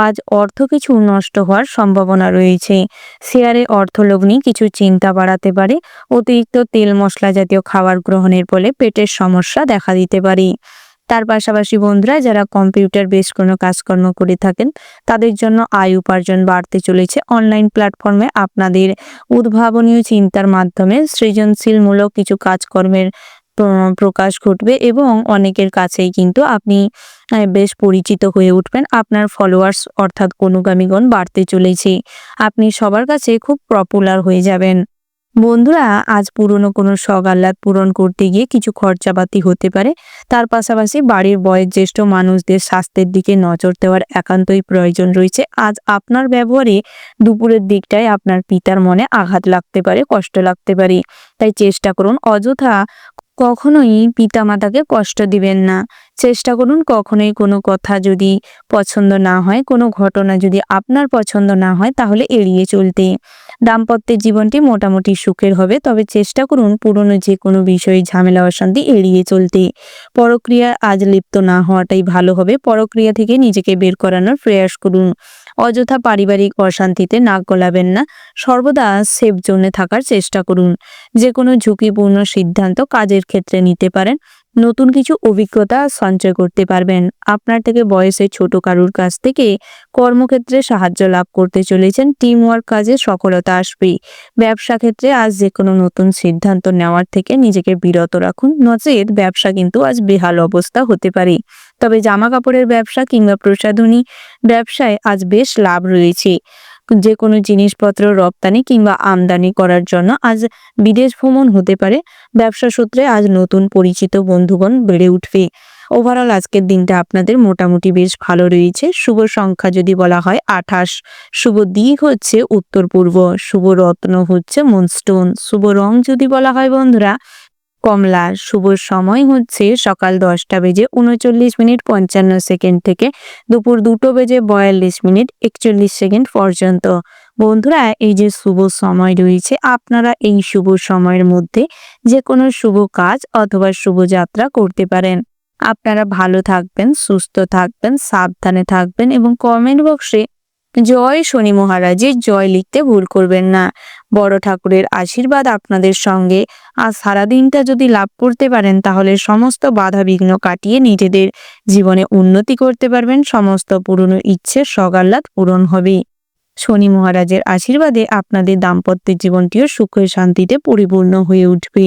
আজ অর্থ কিছু নষ্ট হওয়ার সম্ভাবনা রয়েছে। শেয়ারে অর্থলগ্নি কিছু চিন্তা বাড়াতে পারে। অতিরিক্ত তেল মশলা জাতীয় খাবার গ্রহণের ফলে পেটের সমস্যা দেখা দিতে পারে। তার পাশাপাশি বন্ধুরা, যারা কম্পিউটার বেস কোনো কাজকর্ম করে থাকেন তাদের জন্য আয় উপার্জন বাড়তে চলেছে। অনলাইন প্ল্যাটফর্মে আপনাদের উদ্ভাবনীয় চিন্তার মাধ্যমে সৃজনশীলমূলক কিছু কাজকর্মের প্রকাশ ঘটবে এবং অনেকের কাছেই কিন্তু আপনি বেশ পরিচিত হয়ে উঠবেন। আপনার ফলোয়ার্স অর্থাৎ অনুগামীগণ বাড়তে চলেছে। আপনি সবার কাছে খুব পপুলার হয়ে যাবেন। বন্ধুরা, আজ পুরনো কোনো শখ আহ্লাদ পূরণ করতে গিয়ে কিছু খরচাপাতি হতে পারে। তার পাশাপাশি বাড়ির বয়োজ্যেষ্ঠ মানুষদের স্বাস্থ্যের দিকে নজর দেওয়ার একান্তই প্রয়োজন রয়েছে। আজ আপনার ব্যবহারে দুপুরের দিকটায় আপনার পিতার মনে আঘাত লাগতে পারে, কষ্ট লাগতে পারে। তাই চেষ্টা করুন অযথা কখনোই পিতামাতাকে কষ্ট দিবেন না। চেষ্টা করুন কখনোই কোনো কথা যদি পছন্দ না হয়, কোনো ঘটনা যদি আপনার পছন্দ না হয় তাহলে এড়িয়ে চলতে। দাম্পত্যের জীবনটি মোটামুটি সুখের হবে, তবে চেষ্টা করুন পুরনো যে কোনো বিষয়ে ঝামেলা অশান্তি এড়িয়ে চলতে। পরক্রিয়া আজ লিপ্ত না হওয়াটাই ভালো হবে। পরক্রিয়া থেকে নিজেকে বের করানোর প্রয়াস করুন। অযথা পারিবারিক অশান্তিতে নাক গলাবেন না। সর্বদা সেফ জোনে থাকার চেষ্টা করুন। যে কোনো ঝুঁকিপূর্ণ সিদ্ধান্ত কাজের ক্ষেত্রে নিতে পারেন। নতুন কিছু অভিজ্ঞতা সঞ্চয় করতে পারবেন। আপনার থেকে বয়সে ছোট কারুর কাছ থেকে কর্মক্ষেত্রে সাহায্য লাভ করতে চলেছেন। টিম ওয়ার্ক কাজে সফলতা আসবে। ব্যবসা ক্ষেত্রে আজ যে কোনো নতুন সিদ্ধান্ত নেওয়ার থেকে নিজেকে বিরত রাখুন, নচেত ব্যবসা কিন্তু আজ বেহাল অবস্থা হতে পারে। তবে জামা কাপড়ের ব্যবসা কিংবা প্রসাধনী ব্যবসায় আজ বেশ লাভ রয়েছে। যে কোনো জিনিসপত্র রপ্তানি কিংবা আমদানি করার জন্য আজ বিদেশ ভ্রমণ হতে পারে। ব্যবসা সূত্রে আজ নতুন পরিচিত বন্ধুগণ বেড়ে উঠবে। ওভারঅল আজকের দিনটা আপনাদের মোটামুটি বেশ ভালো রয়েছে। শুভ সংখ্যা যদি বলা হয় 28, শুভ দিক হচ্ছে উত্তর পূর্ব, শুভ রত্ন হচ্ছে মুনস্টোন, শুভ রং যদি বলা হয় বন্ধুরা কমলা, শুভ সময় হচ্ছে সকাল 10:39:55 থেকে দুপুর 2:42:41 পর্যন্ত। বন্ধুরা, এই যে শুভ সময় রয়েছে, আপনারা এই শুভ সময়ের মধ্যে যে কোনো শুভ কাজ অথবা শুভ যাত্রা করতে পারেন। আপনারা ভালো থাকবেন, সুস্থ থাকবেন, সাবধানে থাকবেন এবং কমেন্ট বক্সে জয় শনি মহারাজের জয় লিখতে ভুল করবেন না। বড় ঠাকুরের আশীর্বাদ আপনাদের সঙ্গে। আর সারাদিনটা যদি লাভ করতে পারেন তাহলে সমস্ত বাধা বিঘ্ন কাটিয়ে নিজেদের জীবনে উন্নতি করতে পারবেন, সমস্ত পুরনো ইচ্ছে সগাল্লাদ পূরণ হবে। শনি মহারাজের আশীর্বাদে আপনাদের দাম্পত্য জীবনটিও সুখে শান্তিতে পরিপূর্ণ হয়ে উঠবে।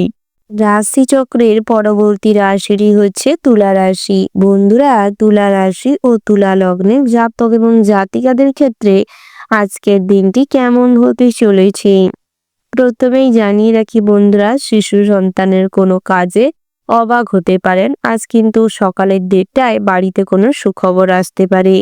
রাশিচক্রের পরবর্তী রাশিটি হচ্ছে তুলা রাশি। বন্ধুরা, তুলা রাশি ও তুলা লগ্নের জাতক এবং জাতিকাদের ক্ষেত্রে আজকের দিনটি কেমন হতে চলেছে? প্রথমেই জানিয়ে রাখি বন্ধুরা, শিশু সন্তানের কোনো কাজে অবাক হতে পারেন। আজ কিন্তু সকালের দিকটায় বাড়িতে কোনো সুখবর আসতে পারে।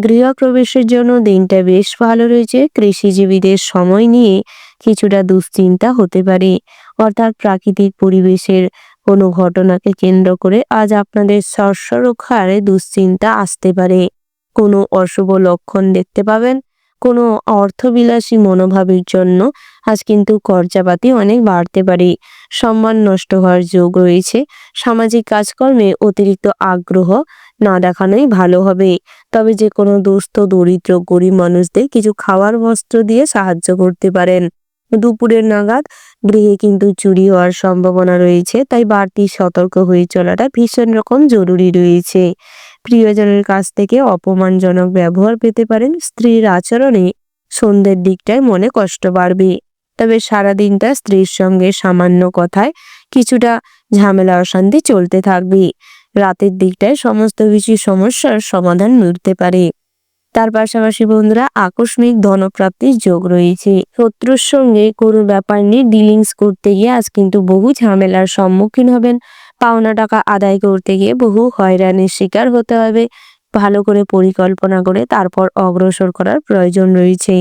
গৃহপ্রবেশের জন্য দিনটা বেশ ভালো রয়েছে। কৃষিজীবীদের সময় নিয়ে কিছুটা দুশ্চিন্তা হতে পারে, অর্থাৎ প্রাকৃতিক পরিবেশের কোনো ঘটনাকে কেন্দ্র করে আজ আপনাদের শস্য রক্ষার দুশ্চিন্তা আসতে পারে। কোনো অশুভ লক্ষণ দেখতে পাবেন। কোনো অর্থবিলাসী মনোভাবের জন্য আজ কিন্তু খরচাপাতি অনেক বাড়তে পারে। সম্মান নষ্ট হওয়ার যোগ রয়েছে। সামাজিক কাজকর্মে অতিরিক্ত আগ্রহ না দেখানোই ভালো হবে। তবে যে কোনো দুস্থ দরিদ্র গরিব মানুষদের কিছু খাওয়ার বস্ত্র দিয়ে সাহায্য করতে পারেন। দুপুরের নাগাদ গৃহে কিন্তু চুরি হওয়ার সম্ভাবনা রয়েছে, তাই বাড়তি সতর্ক হয়ে চলাটা ভীষণ রকম জরুরি রয়েছে। প্রিয়জনের কাছ থেকে অপমানজনক ব্যবহার পেতে পারেন। স্ত্রীর আচরণে সন্ধ্যের দিকটায় মনে কষ্ট বাড়বে। তবে সারাদিনটা স্ত্রীর সঙ্গে সামান্য কথায় কিছুটা ঝামেলা অশান্তি চলতে থাকবে। রাতের দিকটায় সমস্ত কিছু সমস্যার সমাধান মিলতে পারে। তার পাশাপাশি বন্ধুরা, আকস্মিক ধনপ্রাপ্তির যোগ রয়েছে। শত্রুর সঙ্গে কোনো ব্যাপার নিয়ে ডিলিংস করতে গিয়ে আজ কিন্তু বহু ঝামেলার সম্মুখীন হবেন। পাওনা টাকা আদায় করতে গিয়ে বহু হয়রানির শিকার হতে হবে। ভালো করে পরিকল্পনা করে তারপর অগ্রসর করার প্রয়োজন রয়েছে।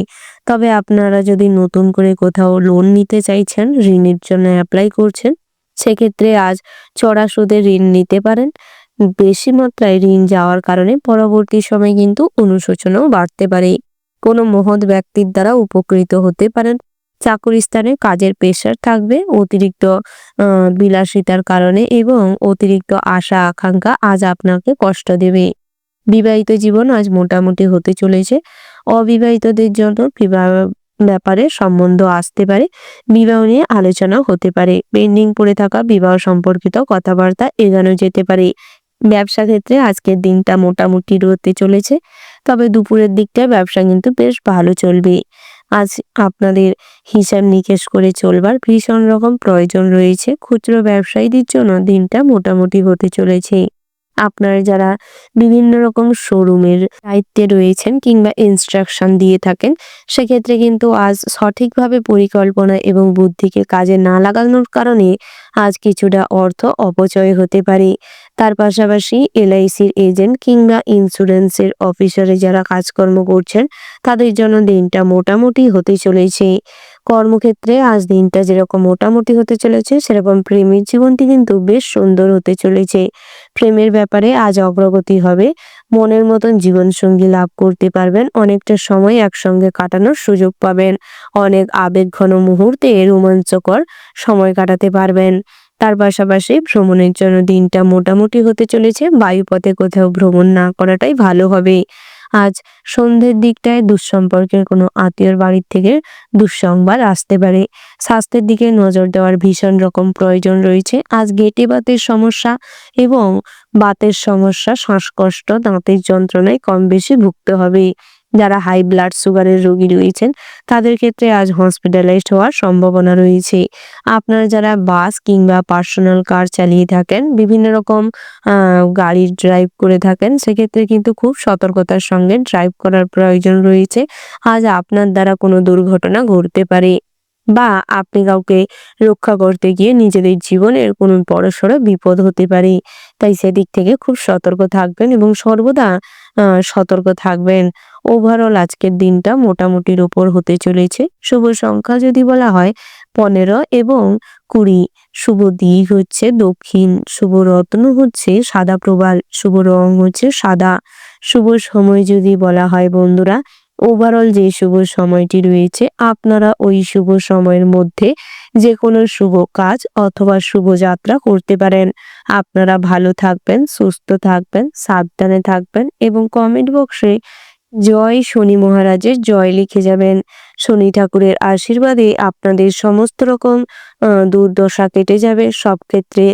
তবে আপনারা যদি নতুন করে কোথাও লোন নিতে চাইছেন, ঋণের জন্য অ্যাপ্লাই করছেন, সেক্ষেত্রে আজ চড়া সুদে ঋণ নিতে পারেন। বেশি মাত্রায় ঋণ যাওয়ার কারণে পরবর্তী সময় কিন্তু অনুশোচনাও বাড়তে পারে। কোনো মহৎ ব্যক্তির দ্বারা উপকৃত হতে পারেন। চাকুরি স্থানে কাজের প্রেশার থাকবে। অতিরিক্ত বিলাসিতার কারণে এবং অতিরিক্ত আশা আকাঙ্ক্ষা আজ আপনাকে কষ্ট দেবে। বিবাহিত জীবন আজ মোটামুটি হতে চলেছে। অবিবাহিতদের জন্য বিবাহ ব্যাপারে সম্বন্ধ আসতে পারে। বিবাহ নিয়ে আলোচনা হতে পারে। পেন্ডিং পড়ে থাকা বিবাহ সম্পর্কিত কথাবার্তা এগোনো যেতে পারে। ব্যবসা ক্ষেত্রে আজকের দিনটা মোটামুটি হতে চলেছে, তবে দুপুরের দিকটায় ব্যবসা কিন্তু বেশ ভালো চলবে। আজ আপনাদের হিসাব নিকেশ করে চলবার ভীষণ রকম প্রয়োজন রয়েছে। খুচরো ব্যবসায়ীদের জন্য দিনটা মোটামুটি হতে চলেছে। আপনারা যারা বিভিন্ন রকম শোরুমের দায়িত্বে রয়েছেন কিংবা ইনস্ট্রাকশন দিয়ে থাকেন, সেক্ষেত্রে কিন্তু আজ সঠিকভাবে পরিকল্পনা এবং বুদ্ধিকে কাজে না লাগানোর কারণে আজ কিছুটা অর্থ অপচয় হতে পারে। তার পাশাপাশি এলআইসির এজেন্ট কিংবা ইন্স্যুরেন্সের অফিসারে যারা কাজকর্ম করছেন, তাদের জন্য দিনটা মোটামুটি হতে চলেছে। কর্মক্ষেত্রে আজ দিনটা যেরকম মোটামুটি হতে চলেছে, সেরকম প্রেমের জীবনটি কিন্তু বেশ সুন্দর হতে চলেছে। প্রেমের ব্যাপারে আজ অগ্রগতি হবে। মনের মতন জীবনসঙ্গী লাভ করতে পারবেন। অনেকটা সময় একসঙ্গে কাটানোর সুযোগ পাবেন। অনেক আবেগঘন মুহূর্তে রোমাঞ্চকর সময় কাটাতে পারবেন। তার পাশাপাশি ভ্রমণের জন্য দিনটা মোটামুটি হতে চলেছে। বায়ুপথে কোথাও ভ্রমণ না করাটাই ভালো হবে। আজ সন্ধ্যের দিকটায় দুঃসম্পর্কের কোনো আত্মীয়র বাড়ির থেকে দুঃসংবাদ আসতে পারে। স্বাস্থ্যের দিকে নজর দেওয়ার ভীষণ রকম প্রয়োজন রয়েছে। আজ গেটে বাতের সমস্যা এবং বাতের সমস্যা, শ্বাসকষ্ট, দাঁতের যন্ত্রণায় কম বেশি ভুগতে হবে। যারা হাই ব্লাড সুগারের রোগী রয়েছেন, তাদের ক্ষেত্রে আজ হসপিটালাইজড হওয়ার সম্ভাবনা রয়েছে। আপনারা যারা বাস কিংবা পার্সোনাল কার চালিয়ে থাকেন, বিভিন্ন রকম গাড়ি ড্রাইভ করে থাকেন, সেক্ষেত্রে কিন্তু খুব সতর্কতার সঙ্গে ড্রাইভ করার প্রয়োজন রয়েছে। আজ আপনার দ্বারা কোনো দুর্ঘটনা ঘটতে পারে বা আপনি কাউকে রক্ষা করতে গিয়ে নিজেদের জীবনের কোনো বড়সড় বিপদ হতে পারে। তাই সেদিক থেকে খুব সতর্ক থাকবেন এবং সর্বদা সতর্ক থাকবেন। ওভারঅল আজকের দিনটা মোটামুটির ওপর হতে চলেছে। শুভ সংখ্যা যদি বলা হয় 15 এবং 20। শুভ দিক হচ্ছে দক্ষিণ। শুভ রত্ন হচ্ছে সাদা প্রবাল। শুভ রং হচ্ছে সাদা। শুভ সময় যদি বলা হয় বন্ধুরা, ওভারঅল যে শুভ সময়টি রয়েছে, আপনারা ওই শুভ সময়ের মধ্যে যে কোনো শুভ কাজ অথবা শুভ যাত্রা করতে পারেন। আপনারা ভালো থাকবেন, সুস্থ থাকবেন, সাবধানে থাকবেন এবং কমেন্ট বক্সে জয় শনি মহারাজের জয় লিখে যাবেন। শনি ঠাকুরের আশীর্বাদে আপনাদের সমস্ত রকম দুর্দশা কেটে যাবে। সব ক্ষেত্রে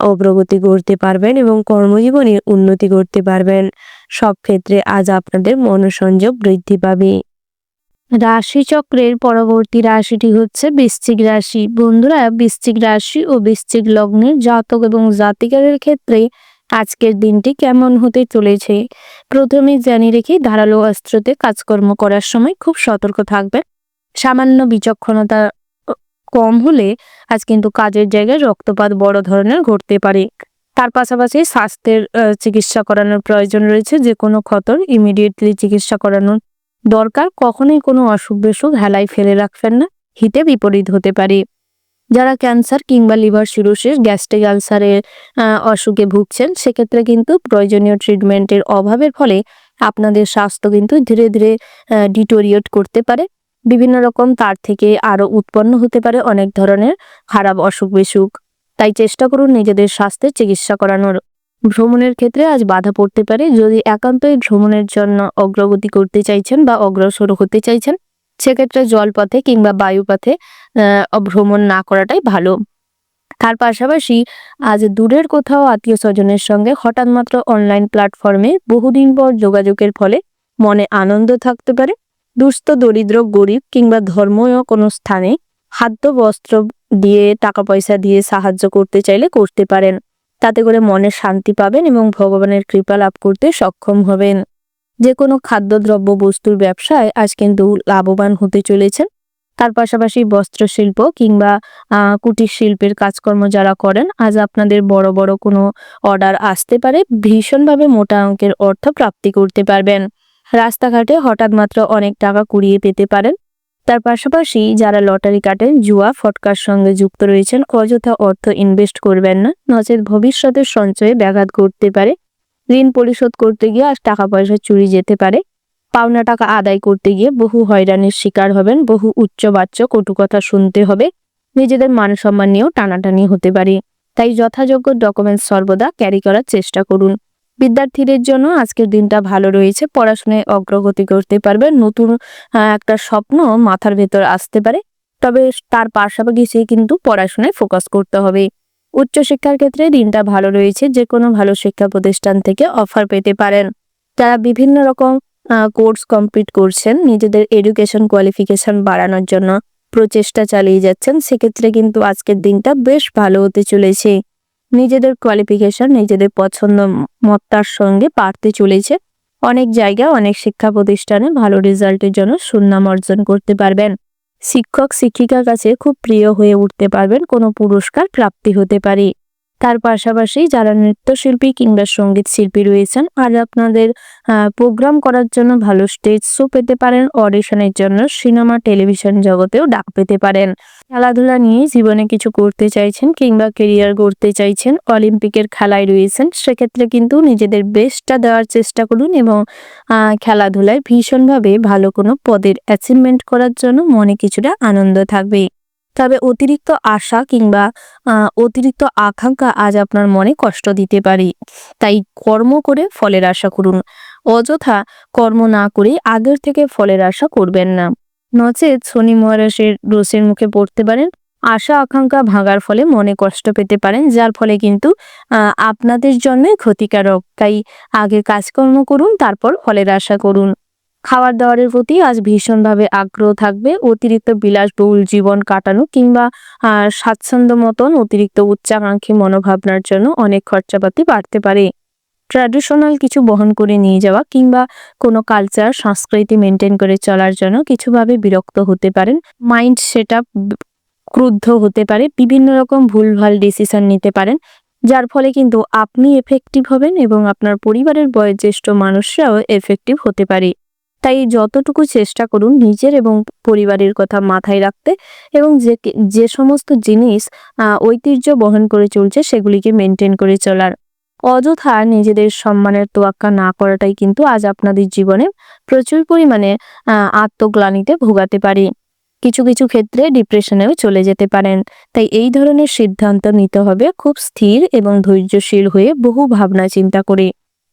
অগ্রগতি করতে পারবেন এবং কর্মজীবনে উন্নতি করতে পারবেন। সব ক্ষেত্রে আজ আপনাদের মনোসংযোগ বৃদ্ধি পাবে। রাশিচক্রের পরবর্তী রাশিটি হচ্ছে বৃশ্চিক রাশি। বন্ধুরা, বৃশ্চিক রাশি ও বৃশ্চিক লগ্নের জাতক এবং জাতিকাদের ক্ষেত্রে আজকের দিনটি কেমন হতে চলেছে প্রথমে জানিয়ে রেখে, ধারালো অস্ত্রতে কাজকর্ম করার সময় খুব সতর্ক থাকবেন। সামান্য বিচক্ষণতা কম হলে আজ কিন্তু কাজের জায়গায় রক্তপাত বড় ধরনের ঘটতে পারে। তার পাশাপাশি স্বাস্থ্যের চিকিৎসা করানোর প্রয়োজন রয়েছে। যে কোনো ক্ষতর ইমিডিয়েটলি চিকিৎসা করানোর দরকার। কখনোই কোনো অসুখ বিসুখ হেলায় ফেলে রাখবেন না, হিতে বিপরীত হতে পারে। যারা ক্যান্সার কিংবা লিভার সিরোসিস, গ্যাস্ট্রিক আলসারের অসুখে ভুগছেন, সেক্ষেত্রে কিন্তু প্রয়োজনীয় ট্রিটমেন্টের অভাবের ফলে আপনাদের স্বাস্থ্য কিন্তু ধীরে ধীরে ডিটোরিয়েট করতে পারে। বিভিন্ন রকম তার থেকে আরও উৎপন্ন হতে পারে অনেক ধরনের খারাপ অসুখ বিসুখ। তাই চেষ্টা করুন নিজেদের স্বাস্থ্যের চিকিৎসা করানোর। ভ্রমণের ক্ষেত্রে আজ বাধা পড়তে পারে। যদি একান্তই ভ্রমণের জন্য অগ্রগতি করতে চাইছেন বা অগ্রসর হতে চাইছেন, সেক্ষেত্রে জলপথে কিংবা বায়ুপথে ভ্রমণ না করাটাই ভালো। তার পাশাপাশি আজ দূরের কোথাও আত্মীয় স্বজনের সঙ্গে হঠাৎ মাত্র অনলাইন প্ল্যাটফর্মে বহুদিন পর যোগাযোগের ফলে মনে আনন্দ থাকতে পারে। দুস্থ, দরিদ্র, গরিব কিংবা ধর্মীয় কোনো স্থানে খাদ্য বস্ত্র দিয়ে, টাকা পয়সা দিয়ে সাহায্য করতে চাইলে করতে পারেন। তাতে করে মনে শান্তি পাবেন এবং ভগবানের কৃপা লাভ করতে সক্ষম হবেন। যে কোনো খাদ্যদ্রব্য বস্তুর ব্যবসায় আজ কিন্তু লাভবান হতে চলেছেন। তার পাশাপাশি বস্ত্রশিল্প কিংবা কুটির শিল্পের কাজকর্ম যারা করেন, আজ আপনাদের বড় বড় কোনো অর্ডার আসতে পারে। ভীষণভাবে মোটা অঙ্কের অর্থ প্রাপ্তি করতে পারবেন। রাস্তাঘাটে হঠাৎ মাত্র অনেক টাকা কুড়িয়ে পেতে পারেন। তার পাশাপাশি যারা লটারি কাটেন, জুয়া ফটকার সঙ্গে যুক্ত রয়েছেন, অযথা অর্থ ইনভেস্ট করবেন না, নচেত ভবিষ্যতের সঞ্চয়ে ব্যাঘাত ঘটতে পারে। ঋণ পরিশোধ করতে গিয়ে আজ টাকা পয়সা চুরি যেতে পারে। পাওনা টাকা আদায় করতে গিয়ে বহু হয়রানির শিকার হবেন। বহু উচ্চবাচ্য কটু কথা শুনতে হবে। নিজেদের মান সম্মান নিয়েও টানাটানি হতে পারে। তাই যথাযোগ্য ডকুমেন্টস সর্বদা ক্যারি করার চেষ্টা করুন। বিদ্যার্থীদের জন্য আজকের দিনটা ভালো রয়েছে। পড়াশোনায় অগ্রগতি করতে পারবেন। নতুন একটা স্বপ্ন মাথার ভেতর আসতে পারে। তবে তার পাশাপাশি কিন্তু পড়াশোনায় ফোকাস করতে হবে। উচ্চশিক্ষার ক্ষেত্রে দিনটা ভালো রয়েছে। যে কোনো ভালো শিক্ষা প্রতিষ্ঠান থেকে অফার পেতে পারেন। যারা বিভিন্ন রকম কোর্স কমপ্লিট করছেন, নিজেদের এডুকেশন কোয়ালিফিকেশন বাড়ানোর জন্য প্রচেষ্টা চালিয়ে যাচ্ছেন, সেক্ষেত্রে কিন্তু আজকের দিনটা বেশ ভালো হতে চলেছে। নিজেদের কোয়ালিফিকেশন নিজেদের পছন্দ মতার সঙ্গে বাড়তে চলেছে। অনেক জায়গায়, অনেক শিক্ষা প্রতিষ্ঠানে ভালো রেজাল্টের জন্য সুনাম অর্জন করতে পারবেন। শিক্ষক শিক্ষিকার কাছে খুব প্রিয় হয়ে উঠতে পারবেন। কোনো পুরস্কার প্রাপ্তি হতে পারে। তার পাশাপাশি যারা নৃত্যশিল্পী কিংবা সঙ্গীত শিল্পী রয়েছেন, আর আপনাদের প্রোগ্রাম করার জন্য ভালো স্টেজ শো পেতে পারেন। অডিশনের জন্য সিনেমা, টেলিভিশন জগতেও ডাক পেতে পারেন। খেলাধুলা নিয়ে জীবনে কিছু করতে চাইছেন কিংবা কেরিয়ার গড়তে চাইছেন, অলিম্পিকের খেলায় রয়েছেন, সেক্ষেত্রে কিন্তু নিজেদের বেস্টটা দেওয়ার চেষ্টা করুন এবং খেলাধুলায় ভীষণভাবে ভালো কোনো পদের অ্যাচিভমেন্ট করার জন্য মনে কিছুটা আনন্দ থাকবে। তবে অতিরিক্ত আশা কিংবা অতিরিক্ত আকাঙ্ক্ষা আজ আপনার মনে কষ্ট দিতে পারে। তাই কর্ম করে ফলের আশা করুন। অযথা কর্ম না করে আগের থেকে ফলের আশা করবেন না, নচেত শনি মহারাজের দোষের মুখে পড়তে পারেন। আশা আকাঙ্ক্ষা ভাঙার ফলে মনে কষ্ট পেতে পারেন, যার ফলে কিন্তু আপনাদের জন্যই ক্ষতিকারক। তাই আগে কাজকর্ম করুন, তারপর ফলের আশা করুন। খাবার দাবারের প্রতি আজ ভীষণভাবে আগ্রহ থাকবে। অতিরিক্ত বিলাসবহুল জীবন কাটানো কিংবা স্বাচ্ছন্দ্য মতন অতিরিক্ত উচ্চাকাঙ্ক্ষী মনোভাবনার জন্য অনেক খরচাপাতি বাড়তে পারে। ট্র্যাডিশনাল কিছু বহন করে নিয়ে যাওয়া কিংবা কোনো কালচার সংস্কৃতি মেনটেন করে চলার জন্য কিছুভাবে বিরক্ত হতে পারেন। মাইন্ড সেট আপ ক্রুদ্ধ হতে পারে। বিভিন্ন রকম ভুলভাল ডিসিশন নিতে পারেন, যার ফলে কিন্তু আপনি এফেক্টিভ হবেন এবং আপনার পরিবারের বয়োজ্যেষ্ঠ মানুষরাও এফেক্টিভ হতে পারে। তাই যতটুকু চেষ্টা করুন নিজের এবং পরিবারের কথা মাথায় রাখতে এবং যে সমস্ত জিনিস ঐতিহ্য বহন করে চলছে সেগুলিকে মেনটেন করে চলার। অযথা নিজেদের সম্মানের তোয়াক্কা না করাটাই কিন্তু আজ আপনাদের জীবনে প্রচুর পরিমাণে আত্মগ্লানিতে ভোগাতে পারে। কিছু কিছু ক্ষেত্রে ডিপ্রেশনেও চলে যেতে পারেন। তাই এই ধরনের সিদ্ধান্ত নিতে হবে খুব স্থির এবং ধৈর্যশীল হয়ে, বহু ভাবনা চিন্তা করে।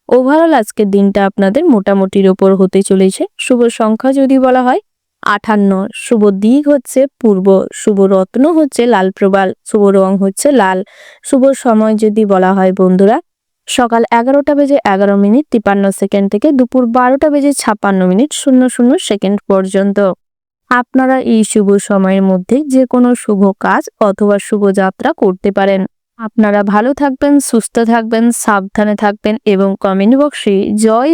ওভারঅল আজকের দিনটা আপনাদের মোটামুটির ওপর হতে চলেছে। শুভ সংখ্যা যদি বলা হয় 58, শুভ দিক হচ্ছে পূর্ব, শুভ রত্ন হচ্ছে লাল প্রবাল, শুভ রং হচ্ছে লাল। শুভ সময় যদি বলা হয় বন্ধুরা সকাল 11:11:53 থেকে দুপুর 12:56:00 পর্যন্ত। আপনারা এই শুভ সময়ের মধ্যে যে কোনো শুভ কাজ অথবা শুভযাত্রা করতে পারেন। আপনারা ভালো থাকবেন, সুস্থ থাকবেন, সাবধানে থাকবেন এবং কমেন্ট বক্সে জয়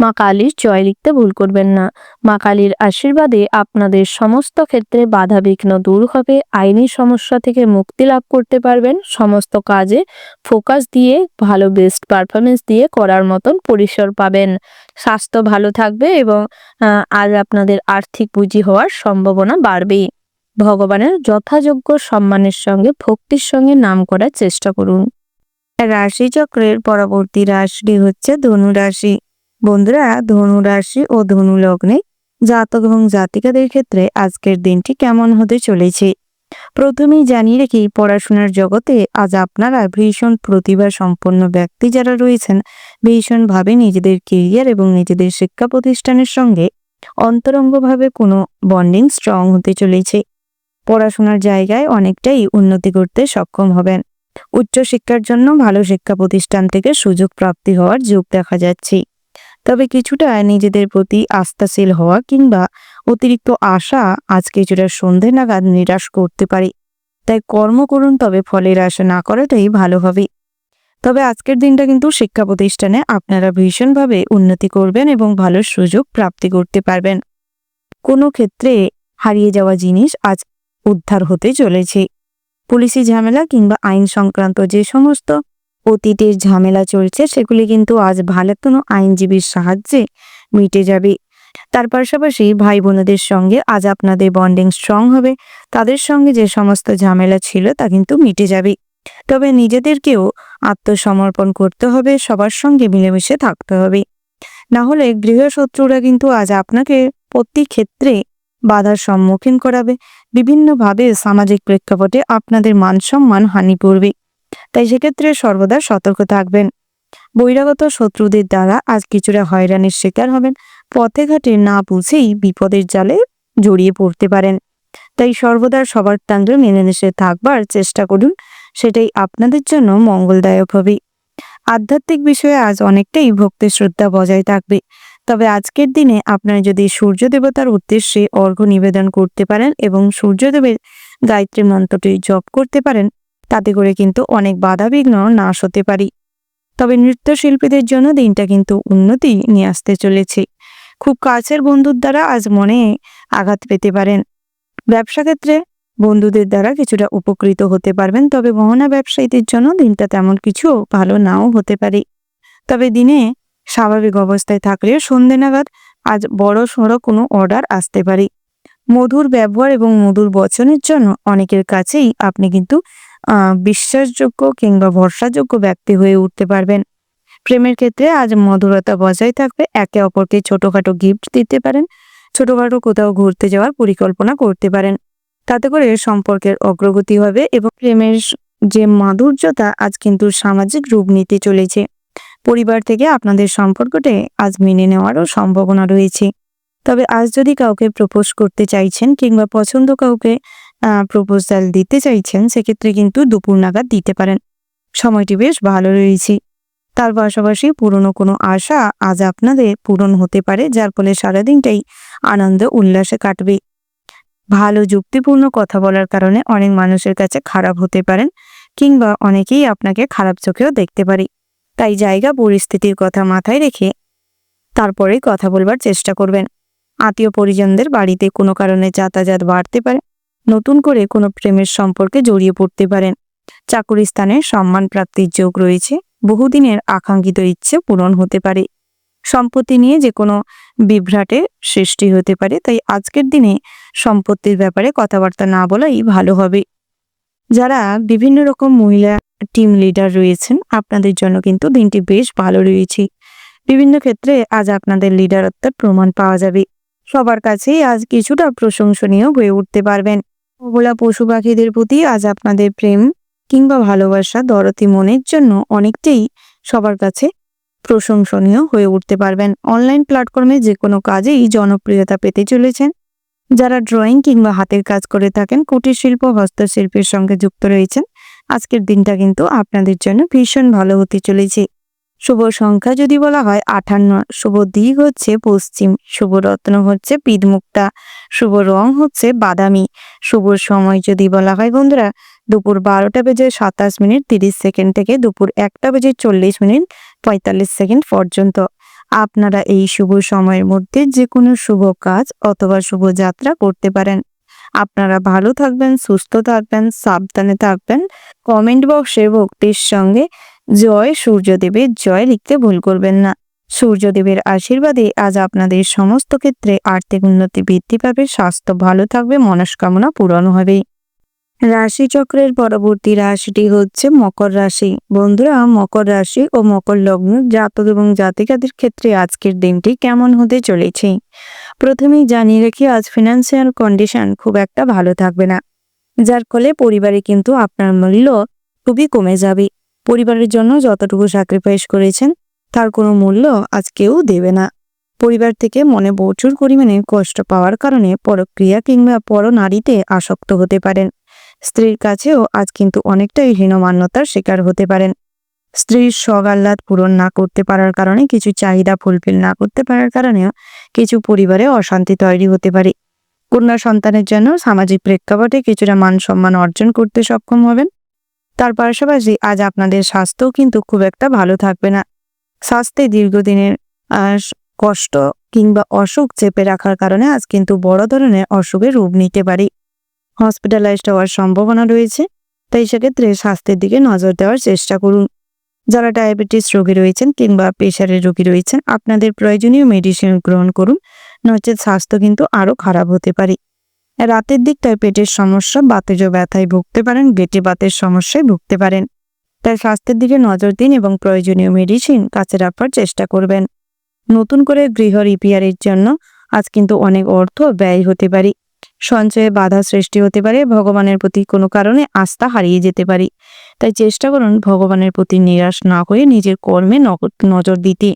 মা কালীর জয় লিখতে ভুল করবেন না। মা কালীর আশীর্বাদে আপনাদের সমস্ত ক্ষেত্রে বাধা বিঘ্ন দূর হবে, আইনি সমস্যা থেকে মুক্তি লাভ করতে পারবেন, সমস্ত কাজে ফোকাস দিয়ে ভালো বেস্ট পারফরমেন্স দিয়ে করার মতন পরিসর পাবেন। স্বাস্থ্য ভালো থাকবে এবং আজ আপনাদের আর্থিক পুঁজি হওয়ার সম্ভাবনা বাড়বে। ভগবানের যথাযোগ্য সম্মানের সঙ্গে ভক্তির সঙ্গে নাম করার চেষ্টা করুন। রাশিচক্রের পরবর্তী রাশি হচ্ছে ধনু রাশি। বন্ধুরা, ধনু রাশি ও ধনু লগ্নে জাতক এবং জাতিকাদের ক্ষেত্রে আজকের দিনটি কেমন হতে চলেছে প্রথমেই জানিয়ে রেখি, পড়াশোনার জগতে আজ আপনারা ভীষণ প্রতিভা সম্পন্ন ব্যক্তি যারা রয়েছেন ভীষণভাবে নিজেদের কেরিয়ার এবং নিজেদের শিক্ষা প্রতিষ্ঠানের সঙ্গে অন্তরঙ্গভাবে কোনো বন্ডিং স্ট্রং হতে চলেছে। পড়াশোনার জায়গায় অনেকটাই উন্নতি করতে সক্ষম হবেন। উচ্চশিক্ষার জন্য ভালো শিক্ষা প্রতিষ্ঠান থেকে সুযোগ প্রাপ্তি হওয়ার যোগ দেখা যাচ্ছে। তবে কিছুটা নিজেদের প্রতি আস্থাশীল হওয়া কিংবা অতিরিক্ত আশা আজ কিছুটা সন্ধে নাগাদ নিরাশ করতে পারে। তাই কর্ম করুন, তবে ফলের আশা না করাটাই ভালো হবে। তবে আজকের দিনটা কিন্তু শিক্ষা প্রতিষ্ঠানে আপনারা ভীষণভাবে উন্নতি করবেন এবং ভালো সুযোগ প্রাপ্তি করতে পারবেন। কোনো ক্ষেত্রে হারিয়ে যাওয়া জিনিস আজ উদ্ধার হতে চলেছে। পুলিশি ঝামেলা কিংবা আইন সংক্রান্ত যে সমস্ত অতীতের ঝামেলা চলছে সেগুলি কিন্তু আজ ভালো কোনো আইনজীবীর সাহায্যে মিটে যাবে। তার পাশাপাশি ভাই বোনদের সঙ্গে আজ আপনাদের বন্ডিং স্ট্রং হবে। তাদের সঙ্গে যে সমস্ত ঝামেলা ছিল তা কিন্তু মিটে যাবে। তবে নিজেদেরকেও আত্মসমর্পণ করতে হবে, সবার সঙ্গে মিলেমিশে থাকতে হবে। না হলে গৃহশত্রুরা কিন্তু আজ আপনাকে প্রতি ক্ষেত্রে বাধার সম্মুখীন করাবে। বিভিন্নভাবে সামাজিক প্রেক্ষাপটে আপনাদের মান সম্মান হানি পড়বে। তাই সেক্ষেত্রে সর্বদা সতর্ক থাকবেন। বহিরাগত শত্রুদের দ্বারা আজ কিছুটা হয়রানির শিকার হবেন। পথে ঘাটে না বুঝেই বিপদের জালে জড়িয়ে পড়তে পারেন। তাই সর্বদা সবার সঙ্গে মিলেমিশে থাকবার চেষ্টা করুন, সেটাই আপনাদের জন্য মঙ্গলদায়ক হবে। আধ্যাত্মিক বিষয়ে আজ অনেকটাই ভক্তি শ্রদ্ধা বজায় থাকবে। তবে আজকের দিনে আপনারা যদি সূর্য দেবতার উদ্দেশ্যে অর্ঘ্য নিবেদন করতে পারেন এবং সূর্যদেবের গায়ত্রী মন্ত্রটি জপ করতে পারেন, তাতে করে কিন্তু অনেক বাধাবিঘ্ন নাশ হতে পারে। তবে নৃত্যশিল্পীদের জন্য দিনটা কিন্তু উন্নতি নিয়ে আসতে চলেছে। খুব কাছের বন্ধুর দ্বারা আজ মনে আঘাত পেতে পারেন। ব্যবসা ক্ষেত্রে বন্ধুদের দ্বারা কিছুটা উপকৃত হতে পারবেন। তবে গহনা ব্যবসায়ীদের জন্য দিনটা তেমন কিছু ভালো নাও হতে পারে। তবে দিনে স্বাভাবিক অবস্থায় থাকলেও সন্ধ্যে নাগাদ আজ বড় সড়ো কোনো অর্ডার আসতে পারে। মধুর ব্যবহার এবং মধুর বচনের জন্য অনেকের কাছেই আপনি কিন্তু বিশ্বাসযোগ্য কিংবা ভরসাযোগ্য ব্যক্তি হয়ে উঠতে পারবেন। প্রেমের ক্ষেত্রে আজ মধুরতা বজায় থাকবে। একে অপরকে ছোটখাটো গিফট দিতে পারেন, ছোটখাটো কোথাও ঘুরতে যাওয়ার পরিকল্পনা করতে পারেন। তাতে করে সম্পর্কের অগ্রগতি হবে এবং প্রেমের যে মাধুর্যতা আজ কিন্তু সামাজিক রূপ নিতে চলেছে। পরিবার থেকে আপনাদের সম্পর্কটা আজ মেনে নেওয়ারও সম্ভাবনা রয়েছে। তবে আজ যদি কাউকে প্রপোজ করতে চাইছেন কিংবা পছন্দ কাউকে প্রপোজাল দিতে চাইছেন, সেক্ষেত্রে কিন্তু দুপুর নাগাদ দিতে পারেন। সময়টি বেশ ভালো রয়েছে। তার পাশাপাশি পুরনো কোনো আশা আজ আপনাদের পূরণ হতে পারে, যার ফলে সারাদিনটাই আনন্দ উল্লাসে কাটবে। ভালো যুক্তিপূর্ণ কথা বলার কারণে অনেক মানুষের কাছে খারাপ হতে পারেন কিংবা অনেকেই আপনাকে খারাপ চোখেও দেখতে পারে। তাই জায়গা পরিস্থিতির কথা মাথায় রেখে তারপরে কথা বলবার চেষ্টা করবেন। আত্মীয় পরিজনদের বাড়িতে কোনো কারণে যাতায়াত বাড়তে পারে। নতুন করে কোনো প্রেমের সম্পর্কে জড়িয়ে পড়তে পারেন। চাকুরি স্থানে সম্মান প্রাপ্তির যোগ রয়েছে। বহুদিনের আকাঙ্ক্ষিত ইচ্ছে পূরণ হতে পারে। সম্পত্তি নিয়ে যে কোনো বিভ্রাটের সৃষ্টি হতে পারে। তাই আজকের দিনে সম্পত্তির ব্যাপারে কথাবার্তা না বলাই ভালো হবে। যারা বিভিন্ন রকম মহিলা টিম লিডার রয়েছেন, আপনাদের জন্য কিন্তু দিনটি বেশ ভালো রয়েছে। বিভিন্ন ক্ষেত্রে আজ আপনাদের লিডারত্বের প্রমাণ পাওয়া যাবে। সবার কাছেই আজ কিছুটা প্রশংসনীয় হয়ে উঠতে পারবেন। অবলা পশু পাখিদের প্রতি আজ আপনাদের প্রেম কিংবা ভালোবাসা দরদি মনের জন্য অনেকটাই সবার কাছে প্রশংসনীয় হয়ে উঠতে পারবেন। অনলাইন প্ল্যাটফর্মে যে কোনো কাজেই জনপ্রিয়তা পেতে চলেছেন। যারা ড্রয়িং কিংবা হাতের কাজ করে থাকেন, কুটির শিল্প, হস্তশিল্পের সঙ্গে যুক্ত রয়েছেন, আজকের দিনটা কিন্তু আপনাদের জন্য ভীষণ ভালো হতে চলেছে। শুভ সংখ্যা যদি বলা হয় 58, শুভ দিক হচ্ছে পশ্চিম, শুভ রত্ন হচ্ছে পিতমুক্তা, শুভ রং হচ্ছে বাদামি। শুভ সময় যদি বলা হয় বন্ধুরা, দুপুর 12:27:30 থেকে দুপুর 1:40:45 পর্যন্ত। আপনারা এই শুভ সময়ের মধ্যে যে কোনো শুভ কাজ অথবা শুভ যাত্রা করতে পারেন। আপনারা ভালো থাকবেন, সুস্থ থাকবেন, সাবধানে থাকবেন। কমেন্ট বক্সে ভক্তির সঙ্গে জয় সূর্যদেবের জয় লিখতে ভুল করবেন না। সূর্যদেবের আশীর্বাদে আজ আপনাদের সমস্ত ক্ষেত্রে আর্থিক উন্নতি বৃদ্ধি পাবে, স্বাস্থ্য ভালো থাকবে, মনস্কামনা পূরণ হবে। রাশিচক্রের পরবর্তী রাশিটি হচ্ছে মকর রাশি। বন্ধুরা, মকর রাশি ও মকর লগ্ন জাতক এবং জাতিকাদের ক্ষেত্রে আজকের দিনটি কেমন হতে চলেছে। প্রথমেই জানিয়ে রাখি, আজ ফিনান্সিয়াল কন্ডিশন খুব একটা ভালো থাকবে না, যার ফলে পরিবারে কিন্তু আপনার মূল্য খুবই কমে যাবে। পরিবারের জন্য যতটুকু স্যাক্রিফাইস করেছেন তার কোনো মূল্য আজ কেউ দেবে না। পরিবার থেকে মনে প্রচুর পরিমাণে কষ্ট পাওয়ার কারণে পরক্রিয়া কিংবা পরনারীতে আসক্ত হতে পারেন। স্ত্রীর কাছেও আজ কিন্তু অনেকটাই হীনমান্যতার শিকার হতে পারেন। স্ত্রীর শখ আহ্লাদ পূরণ না করতে পারার কারণে, কিছু চাহিদা ফুলফিল না করতে পারার কারণেও কিছু পরিবারে অশান্তি তৈরি হতে পারে। কন্যা সন্তানের জন্য সামাজিক প্রেক্ষাপটে কিছুটা মান সম্মান অর্জন করতে সক্ষম হবেন। তার পাশাপাশি আজ আপনাদের স্বাস্থ্যও কিন্তু খুব একটা ভালো থাকবে না। স্বাস্থ্যে দীর্ঘদিনের কষ্ট কিংবা অসুখ চেপে রাখার কারণে আজ কিন্তু বড় ধরনের অসুখের রূপ নিতে পারে। হসপিটালাইজড হওয়ার সম্ভাবনা রয়েছে, তাই সেক্ষেত্রে স্বাস্থ্যের দিকে নজর দেওয়ার চেষ্টা করুন। যারা ডায়াবেটিস রোগী রয়েছেন কিংবা প্রেশারের রোগী রয়েছেন, আপনাদের প্রয়োজনীয় মেডিসিন গ্রহণ করুন, নচেত স্বাস্থ্য কিন্তু আরও খারাপ হতে পারে। রাতের দিকটায় পেটের সমস্যা, বাতেজ ব্যথায় ভুগতে পারেন, গেটে বাতের সমস্যায় ভুগতে পারেন। তাই স্বাস্থ্যের দিকে নজর দিন এবং প্রয়োজনীয় মেডিসিন কাছে রাখার চেষ্টা করবেন। নতুন করে গৃহ রিপেয়ারের জন্য আজ কিন্তু অনেক অর্থ ব্যয় হতে পারে। সঞ্চয়ে বাধা সৃষ্টি হতে পারে, ভগবানের প্রতি কোনো কারণে আস্থা হারিয়ে যেতে পারে। তাই চেষ্টা করুন ভগবানের প্রতি নিরাশ না হয়ে নিজের কর্মে নজর দিতে।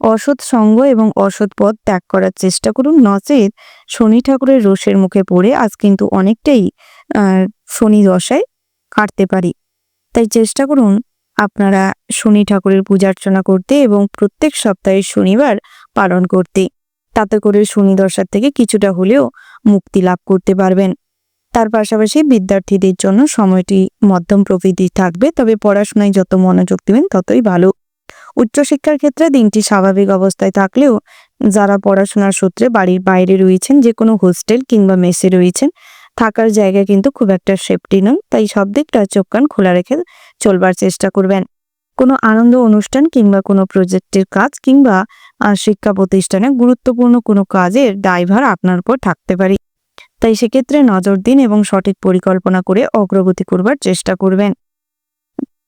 অসৎ সঙ্গ এবং অসৎ পথ ত্যাগ করার চেষ্টা করুন, নচেত শনি ঠাকুরের রোষের মুখে পড়ে আজ কিন্তু অনেকটাই শনি দশায় কাটতে পারি। তাই চেষ্টা করুন আপনারা শনি ঠাকুরের পূজা অর্চনা করতে এবং প্রত্যেক সপ্তাহে শনিবার পালন করতে। তাতে করে শনি দশার থেকে কিছুটা হলেও মুক্তি লাভ করতে পারবেন। তার পাশাপাশি বিদ্যার্থীদের জন্য সময়টি মধ্যম প্রকৃতির থাকবে, তবে পড়াশোনায় যত মনোযোগ দেবেন ততই ভালো। উচ্চশিক্ষার ক্ষেত্রে দিনটি স্বাভাবিক অবস্থায় থাকলেও যারা পড়াশোনার সূত্রে বাড়ির বাইরে রয়েছেন, যে কোনো হোস্টেল কিংবা মেসে রয়েছেন, থাকার জায়গা কিন্তু খুব একটা সেফটি নয়। তাই সব দিকটা চোখ কান খোলা রেখে চলবার চেষ্টা করবেন। কোনো আনন্দ অনুষ্ঠান কিংবা কোনো প্রজেক্টের কাজ কিংবা শিক্ষা প্রতিষ্ঠানে গুরুত্বপূর্ণ কোনো কাজের দায়ভার আপনার উপর থাকতে পারে। তাই সেক্ষেত্রে নজর দিন এবং সঠিক পরিকল্পনা করে অগ্রগতি করবার চেষ্টা করবেন।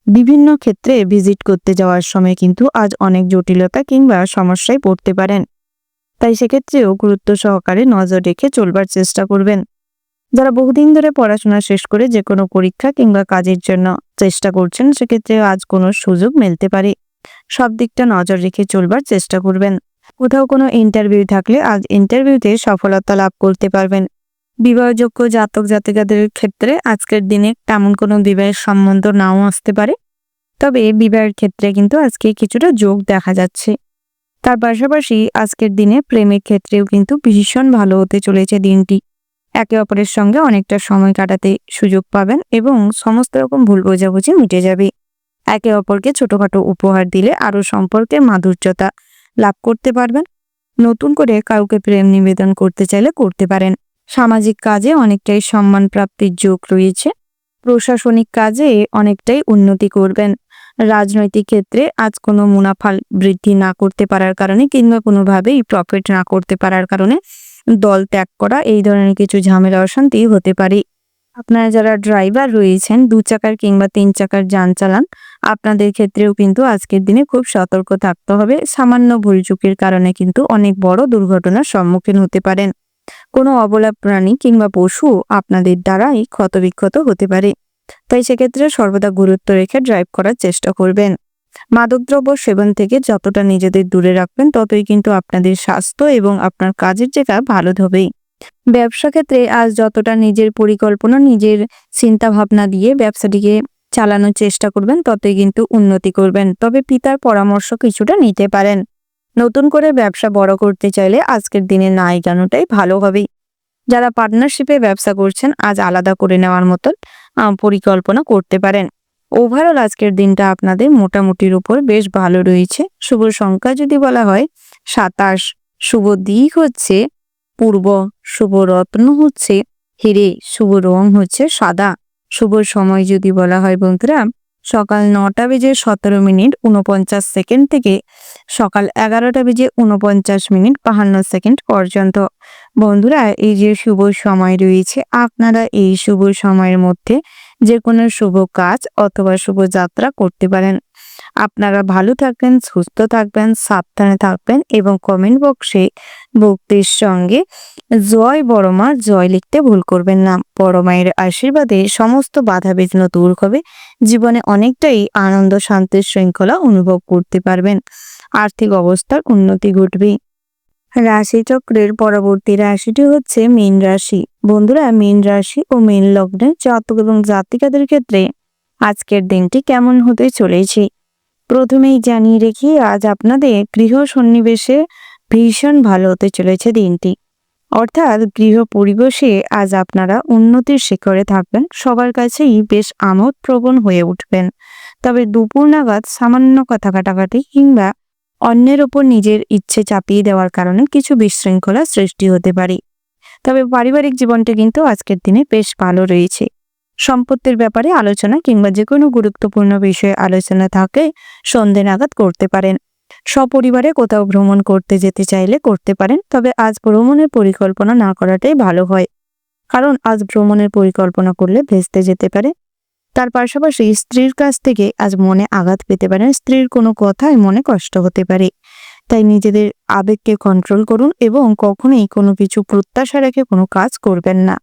বিভিন্ন ক্ষেত্রে ভিজিট করতে যাওয়ার সময় কিন্তু আজ অনেক জটিলতা কিংবা সমস্যায় পড়তে পারেন। তাই সেক্ষেত্রেও গুরুত্ব সহকারে নজর রেখে চলবার চেষ্টা করবেন। যারা বহুদিন ধরে পড়াশোনা শেষ করে যে কোনো পরীক্ষা কিংবা কাজের জন্য চেষ্টা করছেন, সেক্ষেত্রে আজ কোনো সুযোগ মিলতে পারে। সব দিকটা নজর রেখে চলবার চেষ্টা করবেন। কোথাও কোনো ইন্টারভিউ থাকলে আজ ইন্টারভিউতে সফলতা লাভ করতে পারবেন। বিবাহযোগ্য জাতক জাতিকাদের ক্ষেত্রে আজকের দিনে তেমন কোনো বিবাহের সম্বন্ধ নাও আসতে পারে, তবে বিবাহের ক্ষেত্রে কিন্তু আজকে কিছুটা যোগ দেখা যাচ্ছে। তার পাশাপাশি আজকের দিনে প্রেমের ক্ষেত্রেও কিন্তু ভীষণ ভালো হতে চলেছে দিনটি। একে অপরের সঙ্গে অনেকটা সময় কাটাতে সুযোগ পাবেন এবং সমস্ত রকম ভুল বোঝাবুঝি মিটে যাবে। একে অপরকে ছোটখাটো উপহার দিলে আরও সম্পর্কের মাধুর্যতা লাভ করতে পারবেন। নতুন করে কাউকে প্রেম নিবেদন করতে চাইলে করতে পারেন। সামাজিক কাজে অনেকটাই সম্মান প্রাপ্তির যোগ রয়েছে। প্রশাসনিক কাজে অনেকটাই উন্নতি করবেন। রাজনৈতিক ক্ষেত্রে আজ কোনো মুনাফা বৃদ্ধি না করতে পারার কারণে কিংবা কোনোভাবেই প্রফিট না করতে পারার কারণে দল ত্যাগ করা, এই ধরনের কিছু ঝামেলা অশান্তি হতে পারে। আপনারা যারা ড্রাইভার রয়েছেন, 2 চাকার কিংবা 3 চাকার যান চালান, আপনাদের ক্ষেত্রেও কিন্তু আজকের দিনে খুব সতর্ক থাকতে হবে। সামান্য ভুলচুকের কারণে কিন্তু অনেক বড় দুর্ঘটনার সম্মুখীন হতে পারেন। কোনো অবলা প্রাণী কিংবা পশু আপনাদের দ্বারাই ক্ষতবিক্ষত হতে পারে। তাই সেক্ষেত্রে সর্বদা গুরুত্ব রেখে ড্রাইভ করার চেষ্টা করবেন। মাদকদ্রব্য সেবন থেকে যতটা নিজেদের দূরে রাখবেন ততই কিন্তু আপনাদের স্বাস্থ্য এবং আপনার কাজের জায়গা ভালো হবেই। ব্যবসা ক্ষেত্রে আজ যতটা নিজের পরিকল্পনা, নিজের চিন্তা ভাবনা দিয়ে ব্যবসাটিকে চালানোর চেষ্টা করবেন ততই কিন্তু উন্নতি করবেন। তবে পিতার পরামর্শ কিছুটা নিতে পারেন। নতুন করে ব্যবসা বড় করতে চাইলে আজকের দিনে না এগোনোটাই ভালো হবে। যারা পার্টনারশিপে ব্যবসা করছেন আজ আলাদা করে নেওয়ার মতন পরিকল্পনা করতে পারেন। ওভারঅল আজকের দিনটা আপনাদের মোটামুটির উপর বেশ ভালো রয়েছে। শুভ সংখ্যা যদি বলা হয় 27, শুভ দিক হচ্ছে পূর্ব, শুভ রত্ন হচ্ছে হিরে, শুভ রং হচ্ছে সাদা। শুভ সময় যদি বলা হয় বন্ধুরা সকাল 9:17:49 থেকে সকাল 11:49 পর্যন্ত। বন্ধুরা এই যে শুভ সময় রয়েছে আপনারা এই শুভ সময়ের মধ্যে যে কোনো শুভ কাজ অথবা শুভ যাত্রা করতে পারেন। আপনারা ভালো থাকবেন, সুস্থ থাকবেন, সাবধানে থাকবেন এবং কমেন্ট বক্সে ভক্তির সঙ্গে জয় বড় মা জয় লিখতে ভুল করবেন না। বড় মায়ের আশীর্বাদে সমস্ত বাধা বিঘ্ন দূর হবে। জীবনে অনেকটাই আনন্দ, শান্তির শৃঙ্খলা অনুভব করতে পারবেন। আর্থিক অবস্থার উন্নতি ঘটবে। রাশিচক্রের পরবর্তী রাশিটি হচ্ছে মীন রাশি। বন্ধুরা মীন রাশি ও মীন লগ্নের জাতক এবং জাতিকাদের ক্ষেত্রে আজকের দিনটি কেমন হতে চলেছে প্রথমেই জানিয়ে রেখি আজ আপনাদের গৃহ সন্নিবেশে ভীষণ ভালো হতে চলেছে দিনটি। অর্থাৎ গৃহ পরিবেশে আজ আপনারা উন্নতির শিখরে থাকবেন, সবার কাছেই বেশ আমোদপ্রবণ হয়ে উঠবেন। তবে দুপুর নাগাদ সামান্য কথা কাটাকাটি কিংবা অন্যের ওপর নিজের ইচ্ছে চাপিয়ে দেওয়ার কারণে কিছু বিশৃঙ্খলা সৃষ্টি হতে পারে। তবে পারিবারিক জীবনটা কিন্তু আজকের দিনে বেশ ভালো রয়েছে। সম্পত্তির ব্যাপারে আলোচনা কিংবা যে কোনো গুরুত্বপূর্ণ বিষয়ে আলোচনা থাকে সন্ধে নাগাদ করতে পারেন। সপরিবারে কোথাও ভ্রমণ করতে যেতে চাইলে করতে পারেন, তবে আজ ভ্রমণের পরিকল্পনা না করাটাই ভালো হয়, কারণ আজ ভ্রমণের পরিকল্পনা করলে ভেস্তে যেতে পারে। তার পাশাপাশি স্ত্রীর কাছ থেকে আজ মনে আঘাত পেতে পারেন, স্ত্রীর কোনো কথায় মনে কষ্ট হতে পারে। তাই নিজেদের আবেগকে কন্ট্রোল করুন এবং কখনোই কোনো কিছু প্রত্যাশা রেখে কোনো কাজ করবেন না,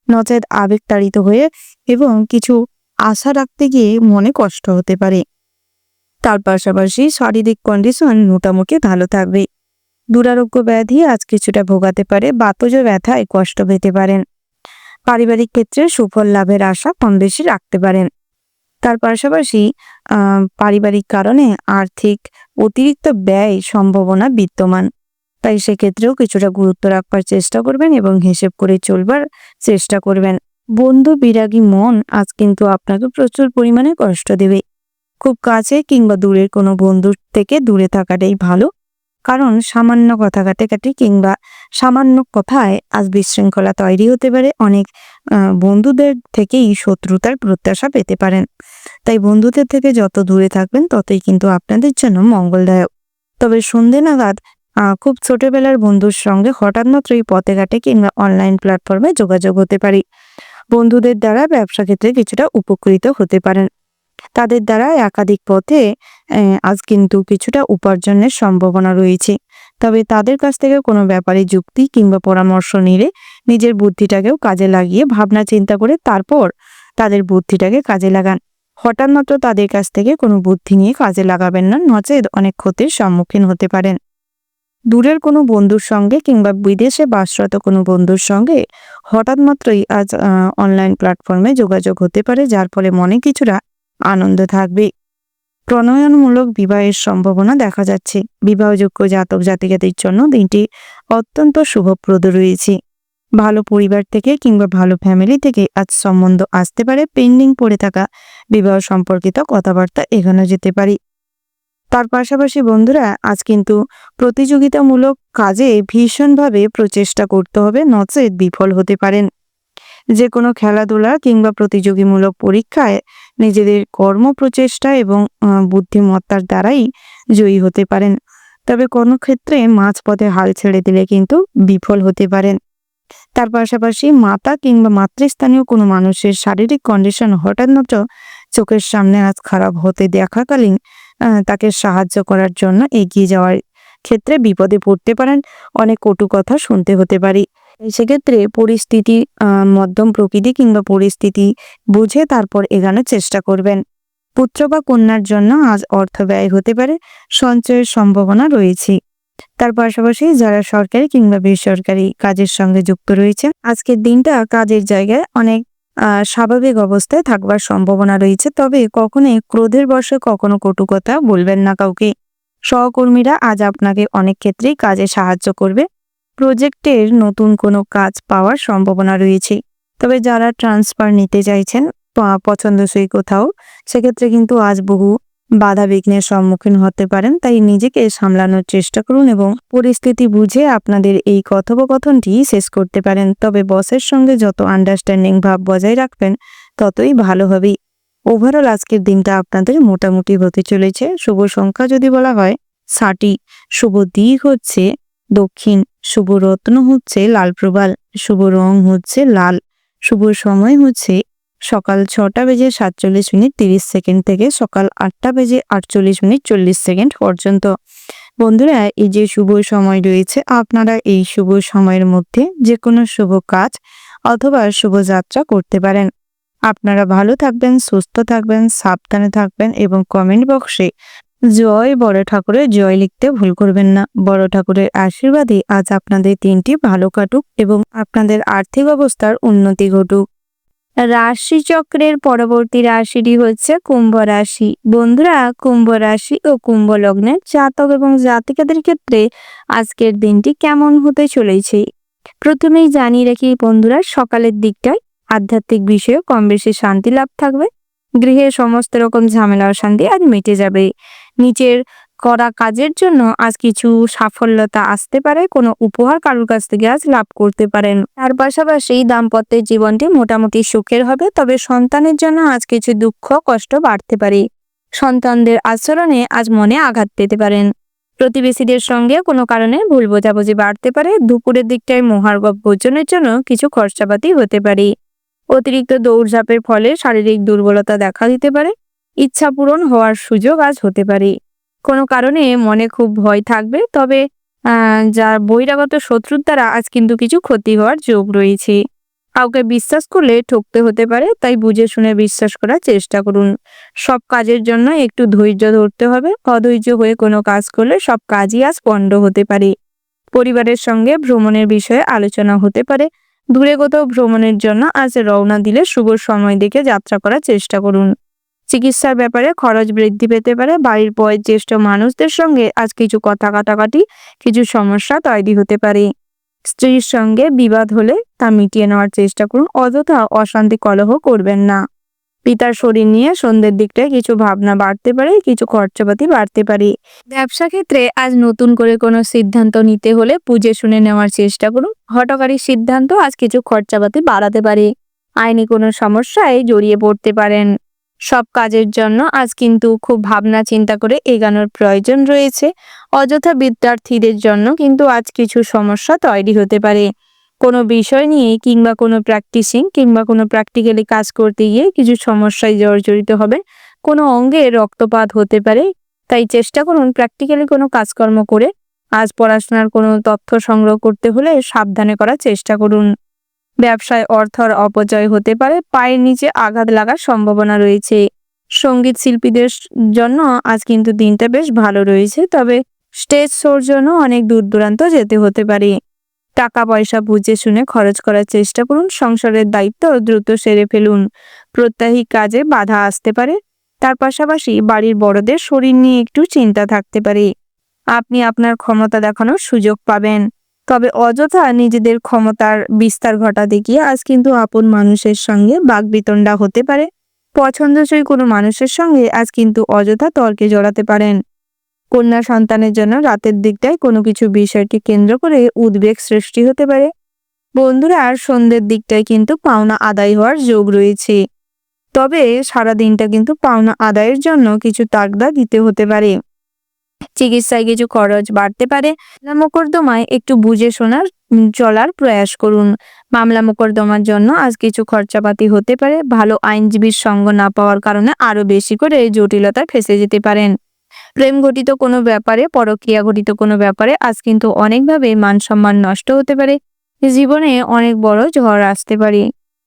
নচেত আবেগ তাড়িত হয়ে এবং কিছু আশা রাখতে গিয়ে মনে কষ্ট হতে পারে। তার পাশাপাশি শারীরিক কন্ডিশন মোটামুটি ভালো থাকবে। দুরারোগ্য ব্যাধি আজ কিছুটা ভোগাতে পারে, বাতজ ব্যথায় কষ্ট পেতে পারেন। পারিবারিক ক্ষেত্রে সুফল লাভের আশা কম বেশি রাখতে পারেন। তার পাশাপাশি পারিবারিক কারণে আর্থিক অতিরিক্ত ব্যয় সম্ভাবনা বিদ্যমান, তাই সেক্ষেত্রেও কিছুটা গুরুত্ব রাখবার চেষ্টা করবেন এবং হিসেব করে চলবার চেষ্টা করবেন। বন্ধু বিরাগী মন আজ কিন্তু আপনাকে প্রচুর পরিমাণে কষ্ট দেবে। খুব কাছে কিংবা দূরের কোনো বন্ধুর থেকে দূরে থাকাটাই ভালো, কারণ সামান্য কথা কাটাকাটি কিংবা সামান্য কথায় আজ বিশৃঙ্খলা তৈরি হতে পারে। অনেক বন্ধুদের থেকেই শত্রুতার প্রত্যাশা পেতে পারেন, তাই বন্ধুদের থেকে যত দূরে থাকবেন ততই কিন্তু আপনাদের জন্য মঙ্গলদায়ক। তবে সন্ধে নাগাদ খুব ছোটবেলার বন্ধুর সঙ্গে হঠাৎ মাত্রই পথে ঘাটে কিংবা অনলাইন প্ল্যাটফর্মে যোগাযোগ হতে পারে। বন্ধুদের দ্বারা ব্যবসা ক্ষেত্রে কিছুটা উপকৃত হতে পারেন। তাদের দ্বারা একাধিক পথে আজ কিন্তু কিছুটা উপার্জনের সম্ভাবনা রয়েছে। তবে তাদের কাছ থেকে কোনো ব্যাপারে যুক্তি কিংবা পরামর্শ নিলে নিজের বুদ্ধিটাকেও কাজে লাগিয়ে ভাবনা চিন্তা করে তারপর তাদের বুদ্ধিটাকে কাজে লাগান। হঠাৎ মাত্র তাদের কাছ থেকে কোনো বুদ্ধি নিয়ে কাজে লাগাবেন না, নচেত অনেক ক্ষতির সম্মুখীন হতে পারেন। দূরের কোনো বন্ধুর সঙ্গে কিংবা বিদেশে বাসরত কোনো বন্ধুর সঙ্গে হঠাৎ মাত্রই আজ অনলাইন প্ল্যাটফর্মে যোগাযোগ হতে পারে, যার ফলে মনে কিছুটা আনন্দ থাকবে। প্রণয়নমূলক বিবাহের সম্ভাবনা দেখা যাচ্ছে। বিবাহযোগ্য জাতক জাতিকাদের জন্য দিনটি অত্যন্ত শুভপ্রদ রয়েছে। ভালো পরিবার থেকে কিংবা ভালো ফ্যামিলি থেকে আজ সম্বন্ধ আসতে পারে। পেন্ডিং পড়ে থাকা বিবাহ সম্পর্কিত কথাবার্তা এগোনো যেতে পারে। তার পাশাপাশি বন্ধুরা আজ কিন্তু প্রতিযোগিতামূলক কাজে ভীষণভাবে প্রচেষ্টা করতে হবে, নচেত বিফল হতে পারেন। যে কোনো খেলাধুলা কিংবা প্রতিযোগীমূলক পরীক্ষায় নিজেদের কর্মপ্রচেষ্টা এবং বুদ্ধিমত্তার দ্বারাই জয়ী হতে পারেন। তবে কোনো ক্ষেত্রে মাঝপথে হাল ছেড়ে দিলে কিন্তু বিফল হতে পারেন। তার পাশাপাশি মাতা কিংবা মাতৃস্থানীয় কোনো মানুষের শারীরিক কন্ডিশন হঠাৎ মাত্র চোখের সামনে আজ খারাপ হতে দেখাকালীন তাকে সাহায্য করার জন্য এগিয়ে যাওয়ার ক্ষেত্রে বিপদে পড়তে পারেন। অনেক কটু কথা শুনতে হতে পারে। সেক্ষেত্রে পরিস্থিতি মধ্যম প্রকৃতি কিংবা পরিস্থিতি বুঝে তারপর এগোনোর চেষ্টা করবেন। পুত্র বা কন্যার জন্য আজ অর্থ ব্যয় হতে পারে, সঞ্চয়ের সম্ভাবনা রয়েছে। তার পাশাপাশি যারা সরকারি কিংবা বেসরকারি কাজের সঙ্গে যুক্ত রয়েছে, আজকের দিনটা কাজের জায়গায় অনেক স্বাভাবিক অবস্থায় থাকবার সম্ভাবনা রয়েছে। তবে কখনোই ক্রোধের বশে কখনো কটু কথা বলবেন না কাউকে। সহকর্মীরা আজ আপনাকে অনেক ক্ষেত্রেই কাজে সাহায্য করবে। প্রজেক্টের নতুন কোনো কাজ পাওয়ার সম্ভাবনা রয়েছে। তবে যারা ট্রান্সফার নিতে চাইছেন পছন্দসই কোথাও, সেক্ষেত্রে কিন্তু আজ বহু বাধা বিঘ্নের সম্মুখীন হতে পারেন। তাই নিজেকে সামলানোর চেষ্টা করুন এবং পরিস্থিতি বুঝে আপনাদের এই কথোপকথনটি শেষ করতে পারেন। তবে বসের সঙ্গে যত আন্ডারস্ট্যান্ডিং ভাব বজায় রাখবেন ততই ভালো হবে। ওভারঅল আজকের দিনটা আপনাদের মোটামুটি হতে চলেছে। শুভ সংখ্যা যদি বলা হয় ৬০, শুভ দিক হচ্ছে দক্ষিণ, শুভ রত্ন হচ্ছে লাল প্রবাল, শুভ রং হচ্ছে লাল, শুভ সময় হচ্ছে সকাল ৬টা বেজে ৪৭ মিনিট ৩০ সেকেন্ড থেকে সকাল ৮টা বেজে ৪৮ মিনিট ৪০ সেকেন্ড পর্যন্ত। বন্ধুরা, এই যে শুভ সময় রয়েছে, আপনারা এই শুভ সময়ের মধ্যে যে কোনো শুভ কাজ অথবা শুভযাত্রা করতে পারেন। আপনারা ভালো থাকবেন, সুস্থ থাকবেন, সাবধানে থাকবেন এবং কমেন্ট বক্সে জয় বড় ঠাকুরের জয় লিখতে ভুল করবেন না। বড় ঠাকুরের আশীর্বাদে আজ আপনাদের দিনটি ভালো কাটুক এবং আপনাদের আর্থিক অবস্থার উন্নতি ঘটুক। রাশিচক্রের পরবর্তী রাশিটি হচ্ছে কুম্ভ রাশি। বন্ধুরা, কুম্ভ রাশি ও কুম্ভ লগ্নের জাতক এবং জাতিকাদের ক্ষেত্রে আজকের দিনটি কেমন হতে চলেছে প্রথমেই জানিয়ে রাখি বন্ধুরা, সকালের দিকটায় আধ্যাত্মিক বিষয়ে কম বেশি শান্তি লাভ থাকবে। গৃহে সমস্ত রকম ঝামেলা অশান্তি আজ মিটে যাবে। নিচের করা কাজের জন্য আজ কিছু সাফল্যতা আসতে পারে। কোনো উপহার কারোর কাছ থেকে আজ লাভ করতে পারেন। তার পাশাপাশি দাম্পত্যের জীবনটি মোটামুটি সুখের হবে। তবে সন্তানের জন্য আজ কিছু দুঃখ কষ্ট বাড়তে পারে। সন্তানদের আচরণে আজ মনে আঘাত পেতে পারেন। প্রতিবেশীদের সঙ্গে কোনো কারণে ভুল বোঝাবুঝি বাড়তে পারে। দুপুরের দিকটায় মহার্ঘ ভোজনের জন্য কিছু খরচাপাতি হতে পারে। অতিরিক্ত দৌড়ঝাঁপের ফলে শারীরিক দুর্বলতা দেখা দিতে পারে। ইচ্ছা পূরণ হওয়ার সুযোগ আজ হতে পারে। কোনো কারণে মনে খুব ভয় থাকবে। তবে যার বহিরাগত শত্রুর দ্বারা আজ কিন্তু কিছু ক্ষতি হওয়ার যোগ রয়েছে। কাউকে বিশ্বাস করলে ঠকতে হতে পারে, তাই বুঝে শুনে বিশ্বাস করার চেষ্টা করুন। সব কাজের জন্য একটু ধৈর্য ধরতে হবে। অধৈর্য হয়ে কোনো কাজ করলে সব কাজই আজ পণ্ড হতে পারে। পরিবারের সঙ্গে ভ্রমণের বিষয়ে আলোচনা হতে পারে। দূরে কোথাও ভ্রমণের জন্য আজ রওনা দিলে শুভ সময় দেখে যাত্রা করার চেষ্টা করুন। চিকিৎসার ব্যাপারে খরচ বৃদ্ধি পেতে পারে। বাড়ির বয়োজ্যেষ্ঠ মানুষদের সঙ্গে আজ কিছু কথা কাটাকাটি, কিছু সমস্যা তৈরি হতে পারে। স্ত্রীর সঙ্গে বিবাদ হলে তা মিটিয়ে নেওয়ার চেষ্টা করুন। অযথা অশান্তি কলহ করবেন না। পিতার শরীর নিয়ে সন্ধ্যের দিকটায় কিছু ভাবনা বাড়তে পারে, কিছু খরচাপাতি বাড়তে পারে। ব্যবসা ক্ষেত্রে আজ নতুন করে কোনো সিদ্ধান্ত নিতে হলে বুঝে শুনে নেওয়ার চেষ্টা করুন। হঠকারী সিদ্ধান্ত আজ কিছু খরচাপাতি বাড়াতে পারে। আইনি কোনো সমস্যায় জড়িয়ে পড়তে পারেন। সব কাজের জন্য আজ কিন্তু খুব ভাবনা চিন্তা করে এগানোর প্রয়োজন রয়েছে। অযথা বিদ্যার্থীদের জন্য কিন্তু আজ কিছু সমস্যা তৈরি হতে পারে। কোনো বিষয় নিয়ে কিংবা কোনো প্র্যাকটিক্যালি কাজ করতে গিয়ে কিছু সমস্যায় জর্জরিত হবে। কোনো অঙ্গে রক্তপাত হতে পারে। তাই চেষ্টা করুন প্র্যাকটিক্যালি কোনো কাজকর্ম করে আজ পড়াশোনার কোনো তথ্য সংগ্রহ করতে হলে সাবধানে করার চেষ্টা করুন। ব্যবসায় অর্থের অপচয় হতে পারে। পায়ের নিচে আঘাত লাগার সম্ভাবনা রয়েছে। সঙ্গীত শিল্পীদের জন্য আজ কিন্তু দিনটা বেশ ভালো রয়েছে। তবে স্টেজ শোর জন্য অনেক দূর দূরান্ত যেতে হতে পারে। টাকা পয়সা বুঝে শুনে খরচ করার চেষ্টা করুন। সংসারের দায়িত্ব দ্রুত সেরে ফেলুন। প্রত্যাহী কাজে বাধা আসতে পারে। তার পাশাপাশি বাড়ির বড়দের শরীর নিয়ে একটু চিন্তা থাকতে পারে। আপনি আপনার ক্ষমতা দেখানোর সুযোগ পাবেন। তবে অযথা নিজেদের ক্ষমতার বিস্তার ঘটাতে গিয়ে আজ কিন্তু আপন মানুষের সঙ্গে বাকবিতণ্ডা হতে পারে। পছন্দসই কোনো মানুষের সঙ্গে আজ কিন্তু অযথা তর্কে জড়াতে পারেন। কন্যা সন্তানের জন্য রাতের দিকটায় কোনো কিছু বিষয়কে কেন্দ্র করে উদ্বেগ সৃষ্টি হতে পারে। বন্ধুরা, আর সন্ধ্যের দিকটায় কিন্তু পাওনা আদায় হওয়ার যোগ রয়েছে। তবে সারা দিনটা কিন্তু পাওনা আদায়ের জন্য কিছু তাগদা দিতে হতে পারে। চিকিৎসায় কিছু খরচ বাড়তে পারে। মামলা মোকদ্দমায় একটু বুঝে শোনার চলার প্রয়াস করুন। মামলা মোকদ্দমার জন্য আজ কিছু খরচাপাতি হতে পারে। ভালো আইনজীবীর সঙ্গ না পাওয়ার কারণে আরো বেশি করে জটিলতায় ফেঁসে যেতে পারেন। প্রেম ঘটিত কোনো ব্যাপারে, পরক্রিয়া ঘটিত কোনো ব্যাপারে আজ কিন্তু অনেকভাবে মান সম্মান নষ্ট হতে পারে। জীবনে অনেক বড় ঝড় আসতে পারে।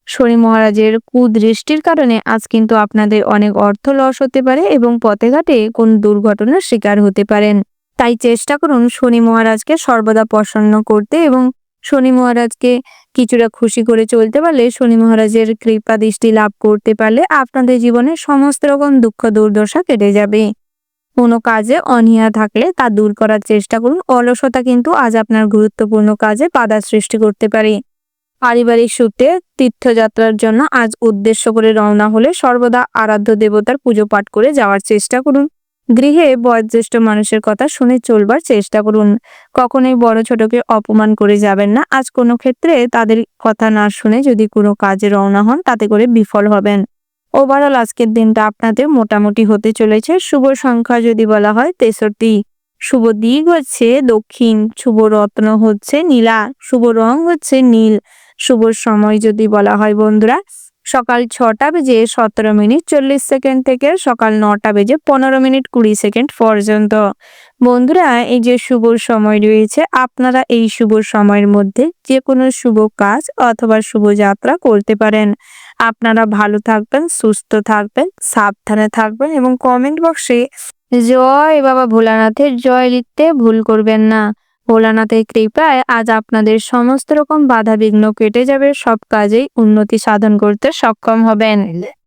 শনি মহারাজের কুদৃষ্টির কারণে আজ কিন্তু আপনাদের অনেক অর্থ লস হতে পারে এবং পথে ঘাটে কোন দুর্ঘটনার শিকার হতে পারেন। তাই চেষ্টা করুন শনি মহারাজকে সর্বদা প্রসন্ন করতে এবং শনি মহারাজকে কিছুটা খুশি করে চলতে পারলে, শনি মহারাজের কৃপা দৃষ্টি লাভ করতে পারলে আপনাদের জীবনে সমস্ত রকম দুঃখ দুর্দশা কেটে যাবে। কোনো কাজে অনীহা থাকলে তা দূর করার চেষ্টা করুন। অলসতা কিন্তু আজ আপনার গুরুত্বপূর্ণ কাজে বাধা সৃষ্টি করতে পারে। পারিবারিক সূত্রে তীর্থযাত্রার জন্য আজ উদ্দেশ্য করে রওনা হলে সর্বদা আরাধ্য দেবতার পুজো পাঠ করে যাওয়ার চেষ্টা করুন। গৃহে বয়োজ্যেষ্ঠ মানুষের কথা শুনে চলবার চেষ্টা করুন। কখনোই বড় ছোটকে অপমান করে যাবেন না। আজ কোনো ক্ষেত্রে তাদের কথা না শুনে যদি কোনো কাজে রওনা হন তাতে করে বিফল হবেন। ওভারঅল আজকের দিনটা আপনাদের মোটামুটি হতে চলেছে। শুভ সংখ্যা যদি বলা হয় 63, শুভ দিক হচ্ছে দক্ষিণ, শুভ রত্ন হচ্ছে নীলা, শুভ রং হচ্ছে নীল, শুভ সময় যদি বলা হয় বন্ধুরা সকাল 6টা বেজে 17 মিনিট 40 সেকেন্ড থেকে সকাল 9টা বেজে 15 মিনিট 20 সেকেন্ড পর্যন্ত। বন্ধুরা এই যে শুভ সময় রয়েছে, আপনারা এই শুভ সময়ের মধ্যে যে কোনো শুভ কাজ অথবা শুভ যাত্রা করতে পারেন। আপনারা ভালো থাকবেন, সুস্থ থাকবেন, সাবধানে থাকবেন এবং কমেন্ট বক্সে জয় বাবা ভোলানাথের জয় লিখতে ভুল করবেন না। ভোলানাথের কৃপায় আজ আপনাদের সমস্ত রকম বাধা বিঘ্ন কেটে যাবে, সব কাজেই উন্নতি সাধন করতে সক্ষম হবেন।